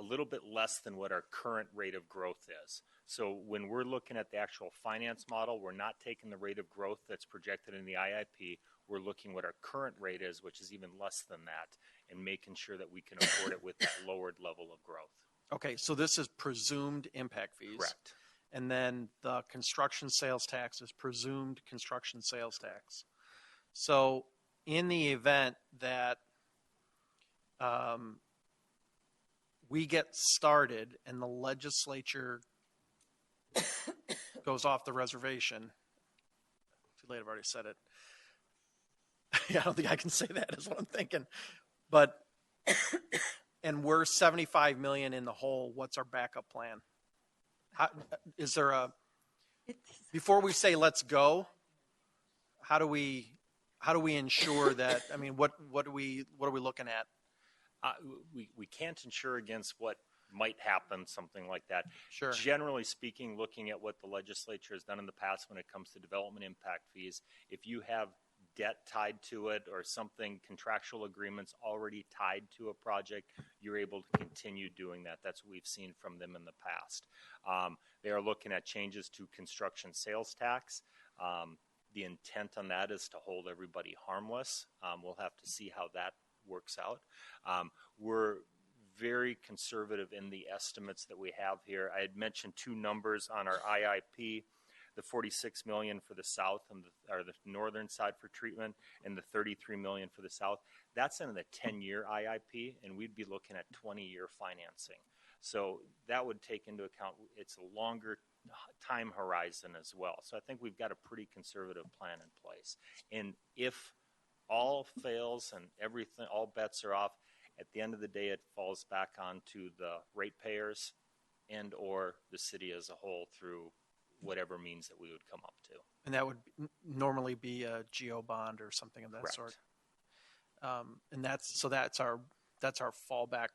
a little bit less than what our current rate of growth is. So when we're looking at the actual finance model, we're not taking the rate of growth that's projected in the IIP. We're looking what our current rate is, which is even less than that, and making sure that we can afford it with that lowered level of growth. Okay, so this is presumed impact fees. Correct. And then the construction sales tax is presumed construction sales tax. So in the event that we get started and the legislature goes off the reservation, too late, I've already said it. I don't think I can say that is what I'm thinking. But, and we're 75 million in the hole, what's our backup plan? How, is there a, before we say let's go, how do we ensure that, I mean, what are we looking at? We can't insure against what might happen, something like that. Sure. Generally speaking, looking at what the legislature has done in the past when it comes to development impact fees, if you have debt tied to it or something, contractual agreements already tied to a project, you're able to continue doing that. That's what we've seen from them in the past. They are looking at changes to construction sales tax. The intent on that is to hold everybody harmless. We'll have to see how that works out. We're very conservative in the estimates that we have here. I had mentioned two numbers on our IIP, the 46 million for the south and the northern side for treatment, and the 33 million for the south. That's in the 10-year IIP, and we'd be looking at 20-year financing. So that would take into account it's a longer time horizon as well. So I think we've got a pretty conservative plan in place. And if all fails and everything, all bets are off, at the end of the day, it falls back onto the ratepayers and or the city as a whole through whatever means that we would come up to. And that would normally be a GO bond or something of that Correct. sort. And that's our fallback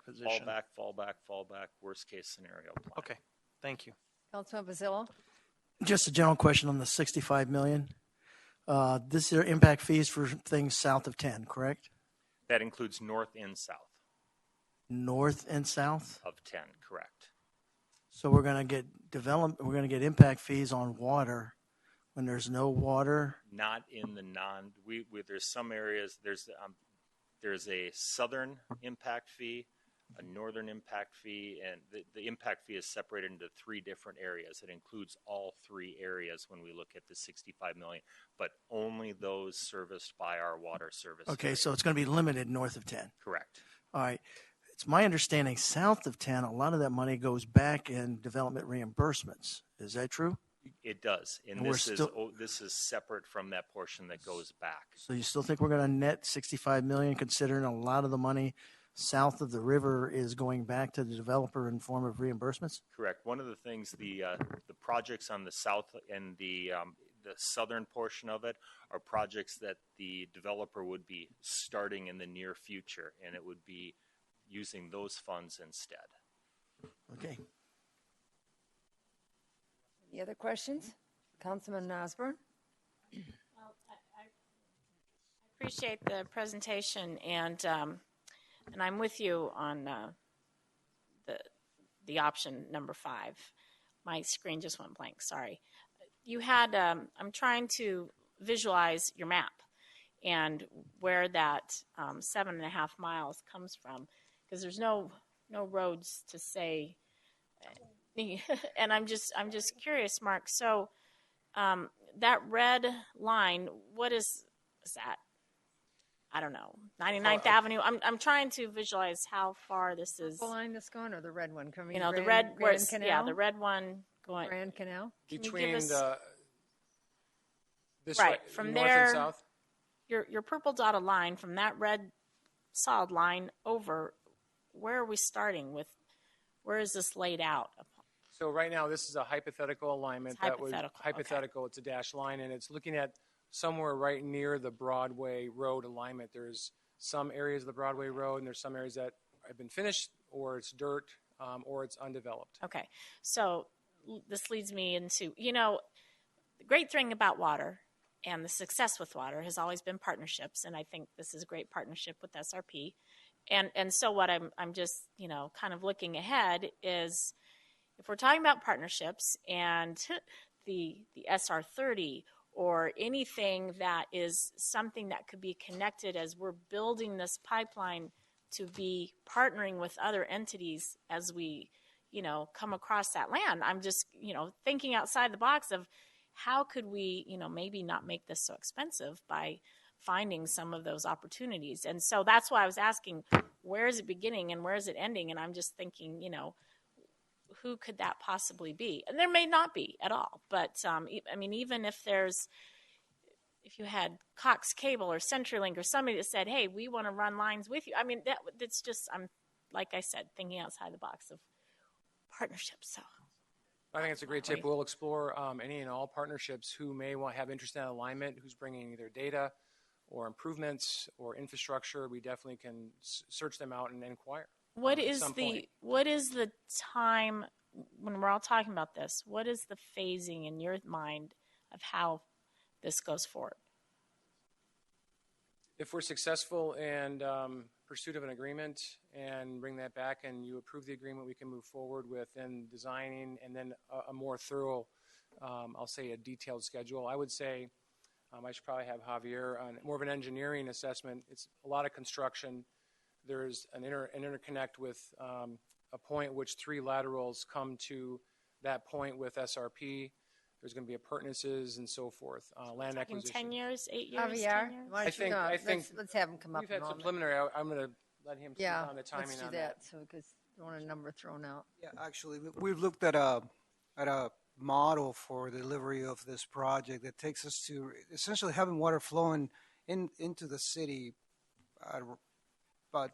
position. Fallback, worst case scenario plan. Okay, thank you. Councilman Basillo? Just a general question on the 65 million. This is impact fees for things south of 10, correct? That includes north and south North and south? of 10, correct. So we're going to get impact fees on water when there's no water. Not in the there's some areas, there's a southern impact fee, a northern impact fee, and the impact fee is separated into 3 different areas. It includes all 3 areas when we look at the 65 million, but only those serviced by our water service. Okay, area. so it's going to be limited north of 10. Correct. All right. It's my understanding south of 10, a lot of that money goes back in development reimbursements. Is that true? It does, and And we're this is separate from that portion that goes back. So you still think we're going to net 65 million, considering a lot of the money south of the river is going back to the developer in form of reimbursements? Correct. One of the things, the projects on the south and the southern portion of it are projects that the developer would be starting in the near future, and it would be using those funds instead. Okay. Any other questions? Councilman Osborne? I appreciate the presentation, and I'm with you on the option number 5. My screen just went blank. Sorry. You had. I'm trying to visualize your map and where that 7.5 miles comes from, because there's no roads to say. And I'm just curious, Mark. So that red line, what is that? I don't know, 99th Avenue. I'm trying to visualize how far this is. The line that's going, or the red one coming? You know, the Grand- red, where Grand it's, Canal? yeah, the red one going. Grand Canal. Can you give Between us- this Right, right, from north there- and south. Your purple dotted line from that red solid line over, where are we starting with? Where is this laid out? So right now, this is a hypothetical alignment. It's hypothetical, okay. Hypothetical. It's a dashed line, and it's looking at somewhere right near the Broadway Road alignment. There's some areas of the Broadway Road, and there's some areas that have been finished, or it's dirt, or it's undeveloped. Okay, so this leads me into, the great thing about water and the success with water has always been partnerships, and I think this is a great partnership with SRP. And so what I'm just, kind of looking ahead is, if we're talking about partnerships and the SR30 or anything that is something that could be connected as we're building this pipeline to be partnering with other entities as we, come across that land, I'm just, thinking outside the box of how could we, maybe not make this so expensive by finding some of those opportunities. And so that's why I was asking, where is it beginning and where is it ending? And I'm just thinking, who could that possibly be? And there may not be at all. But, even if you had Cox Cable or CenturyLink or somebody that said, hey, we want to run lines with you. That's just, like I said, thinking outside the box of partnerships. So I think it's a great tip. We'll explore any and all partnerships who may have interest in that alignment, who's bringing either data or improvements or infrastructure. We definitely can search them out and inquire. What is the time when we're all talking about this? What is the phasing in your mind of how this goes forward? If we're successful in pursuit of an agreement and bring that back and you approve the agreement, we can move forward with then designing and then a more thorough, I'll say a detailed schedule. I would say I should probably have Javier on more of an engineering assessment. It's a lot of construction. There's an interconnect with a point which 3 laterals come to that point with SRP. There's going to be appurtenances and so forth. Land acquisition. 10 years, 8 years, Javier, 10 years? why don't I think let's have him come up. We've had in a some moment. preliminary. I'm going to let him speak on the timing let's do on that. So, because don't want a number thrown out. Yeah, actually, we've looked at a model for the delivery of this project that takes us to essentially having water flowing into the city about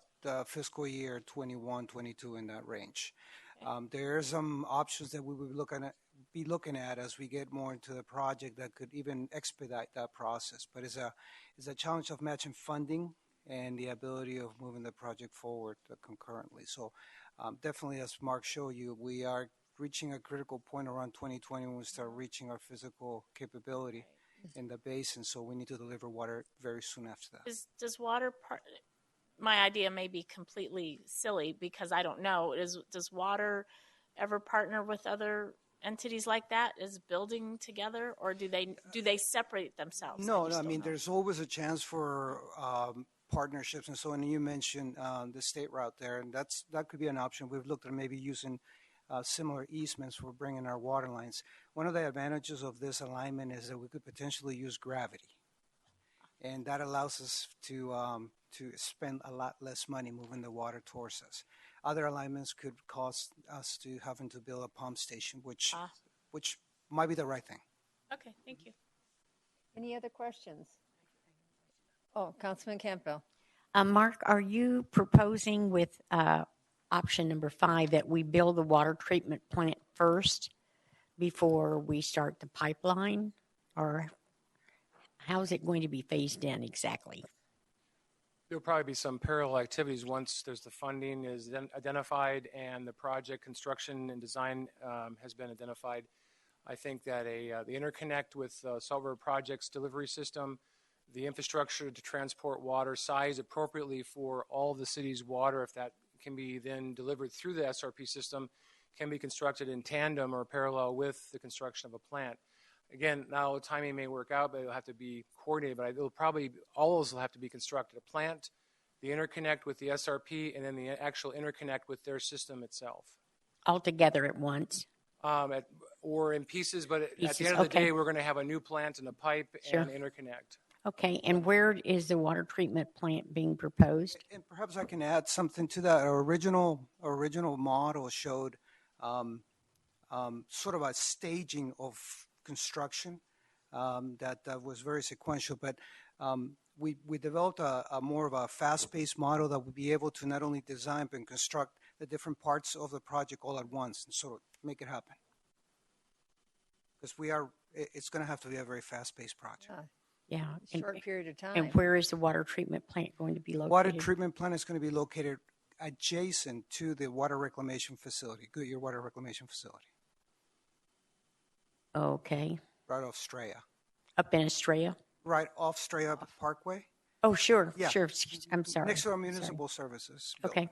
fiscal year 21, 22 in that range. There are some options that we would be looking at as we get more into the project that could even expedite that process. But it's a challenge of matching funding and the ability of moving the project forward concurrently. So definitely, as Mark showed you, we are reaching a critical point around 2020 when we start reaching our physical capability in the basin. So we need to deliver water very soon after that. Does water my idea may be completely silly because I don't know. Does water ever partner with other entities like that? Is building together, or do they separate themselves? No, just I don't mean, know. there's always a chance for partnerships and so on. And you mentioned the state route there, and that could be an option. We've looked at maybe using similar easements for bringing our water lines. One of the advantages of this alignment is that we could potentially use gravity, and that allows us to spend a lot less money moving the water towards us. Other alignments could cost us to having to build a pump station, which might be the right thing. Okay, thank you. Any other questions? Oh, Councilman Campbell. Mark, are you proposing with option number 5 that we build the water treatment plant first before we start the pipeline? Or how is it going to be phased in exactly? There'll probably be some parallel activities once there's the funding is then identified and the project construction and design has been identified. I think that the interconnect with Salt River Project's delivery system, the infrastructure to transport water sized appropriately for all the city's water, if that can be then delivered through the SRP system, can be constructed in tandem or parallel with the construction of a plant. Again, now timing may work out, but it'll have to be coordinated. But it'll probably, all those will have to be constructed. A plant, the interconnect with the SRP, and then the actual interconnect with their system itself. All together at once? Or in pieces, but at Pieces, the end of the okay. day, we're going to have a new plant and a pipe Sure. and interconnect. Okay, and where is the water treatment plant being proposed? And perhaps I can add something to that. Our original model showed sort of a staging of construction that was very sequential, but we developed a more of a fast-paced model that would be able to not only design but construct the different parts of the project all at once and sort of make it happen. Because it's going to have to be a very fast-paced project. Yeah. Short period of time. And where is the water treatment plant going to be located? Water treatment plant is going to be located adjacent to the water reclamation facility, Goodyear Water Reclamation Facility. Okay. Right off Straya. Up in Estrella? Right off Straya Parkway. Oh, sure, Yeah. sure. I'm sorry. Next to our municipal services. Okay.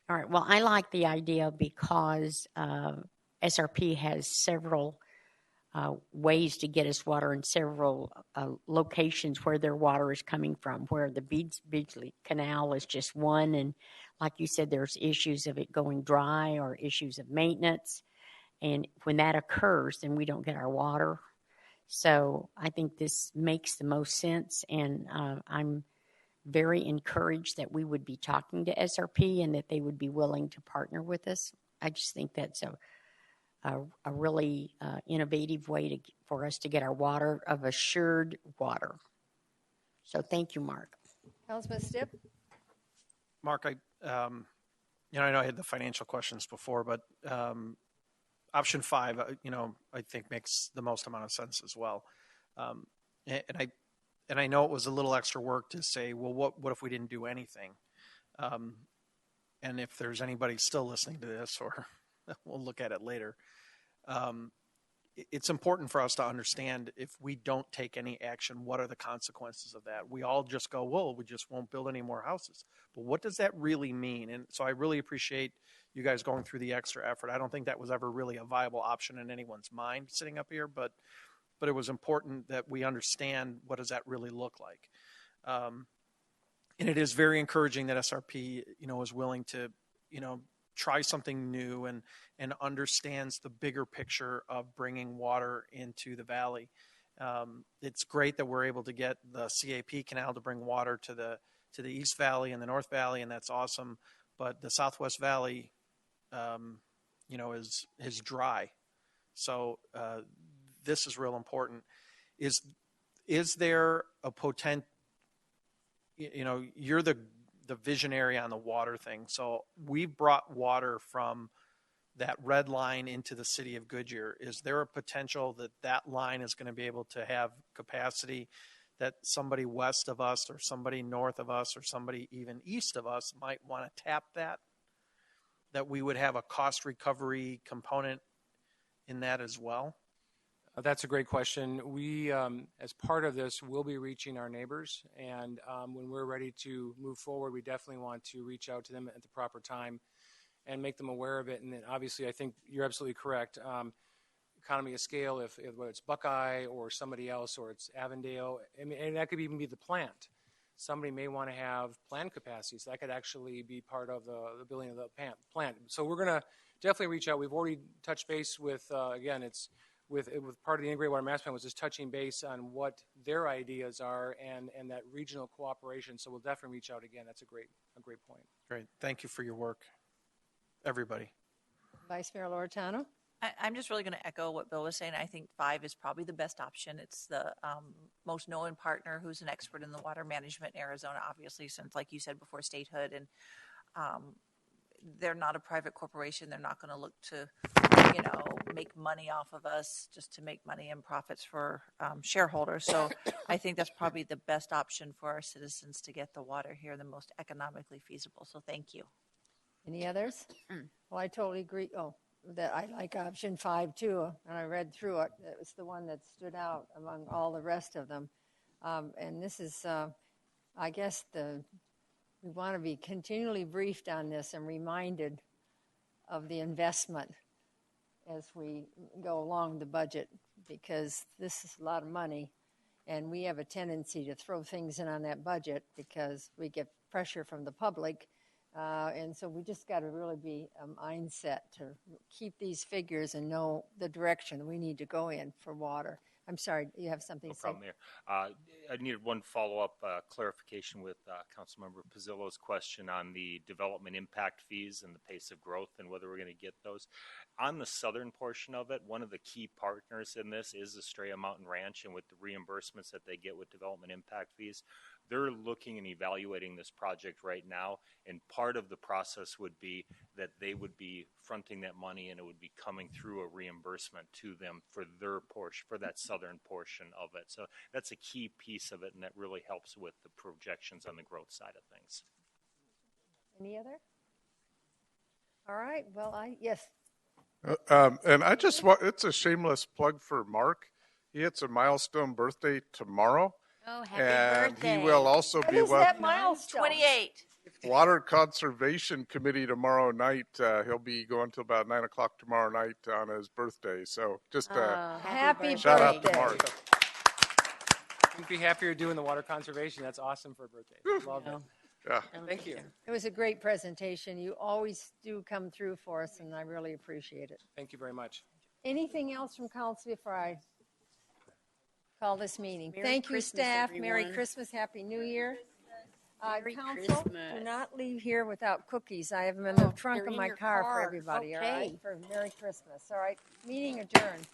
All right. Well, I like the idea because SRP has several ways to get us water in several locations where their water is coming from, where the Beachley Canal is just one. And like you said, there's issues of it going dry or issues of maintenance. And when that occurs, then we don't get our water. So I think this makes the most sense. And I'm very encouraged that we would be talking to SRP and that they would be willing to partner with us. I just think that's a really innovative way for us to get our water of assured water. So thank you, Mark. Councilman Stipp? Mark, I know I had the financial questions before, but option 5, I think makes the most amount of sense as well. And I know it was a little extra work to say, well, what if we didn't do anything? And if there's anybody still listening to this, or we'll look at it later, it's important for us to understand if we don't take any action, what are the consequences of that? We all just go, well, we just won't build any more houses. But what does that really mean? And so I really appreciate you guys going through the extra effort. I don't think that was ever really a viable option in anyone's mind sitting up here, but it was important that we understand what does that really look like. And it is very encouraging that SRP, is willing to, try something new and understands the bigger picture of bringing water into the valley. It's great that we're able to get the CAP canal to bring water to the East Valley and the North Valley, and that's awesome. But the Southwest Valley, is dry. So this is real important. Is there a potential? You're the visionary on the water thing. So we brought water from that red line into the city of Goodyear. Is there a potential that line is going to be able to have capacity that somebody west of us or somebody north of us or somebody even east of us might want to tap that we would have a cost recovery component in that as well? That's a great question. We, as part of this, will be reaching our neighbors, and when we're ready to move forward, we definitely want to reach out to them at the proper time and make them aware of it. And then obviously, I think you're absolutely correct. Economy of scale, if whether it's Buckeye or somebody else, or it's Avondale, I mean, and that could even be the plant. Somebody may want to have plant capacity, so that could actually be part of the building of the plant. So we're going to definitely reach out. We've already touched base with, again, it's with part of the integrated water master plan was just touching base on what their ideas are and that regional cooperation. So we'll definitely reach out again. That's a great point. Great. Thank you for your work, everybody. Vice Mayor Loretano? I'm just really going to echo what Bill was saying. I think 5 is probably the best option. It's the most known partner who's an expert in the water management in Arizona, obviously, since, like you said, before statehood. And they're not a private corporation. They're not going to look to, make money off of us just to make money and profits for shareholders. So I think that's probably the best option for our citizens to get the water here, the most economically feasible. So thank you. Any others? Well, I totally agree. That I like option 5 too, and I read through it. It was the one that stood out among all the rest of them. And this is, I guess, we want to be continually briefed on this and reminded of the investment as we go along the budget, because this is a lot of money, and we have a tendency to throw things in on that budget because we get pressure from the public. And so we just got to really be a mindset to keep these figures and know the direction we need to go in for water. I'm sorry, you have something to say? No problem there. I needed one follow-up clarification with Councilmember Pizzillo's question on the development impact fees and the pace of growth and whether we're going to get those. On the southern portion of it, one of the key partners in this is Estrella Mountain Ranch, and with the reimbursements that they get with development impact fees, they're looking and evaluating this project right now, and part of the process would be that they would be fronting that money and it would be coming through a reimbursement to them for their portion, for that southern portion of it. So that's a key piece of it, and that really helps with the projections on the growth side of things. Any other? All right, well, yes. And I just want, it's a shameless plug for Mark. He hits a milestone birthday tomorrow. Oh, happy And birthday. he will also What be is with that milestone? 28. Water Conservation Committee tomorrow night. He'll be going till about 9 o'clock tomorrow night on his birthday. So just Happy shout out to birthday. Mark. Couldn't be happier doing the water conservation. That's awesome for a birthday. Love it. Yeah. Thank you. It was a great presentation. You always do come through for us, and I really appreciate it. Thank you very much. Anything else from council before I call this meeting? Merry Thank you, Christmas, staff. everyone. Merry Christmas. Happy New Year. Merry Council, do Christmas. not leave here without cookies. I have them in the trunk they're of in my your car for car. everybody, all Okay. right? For Merry Christmas. All right, meeting adjourned.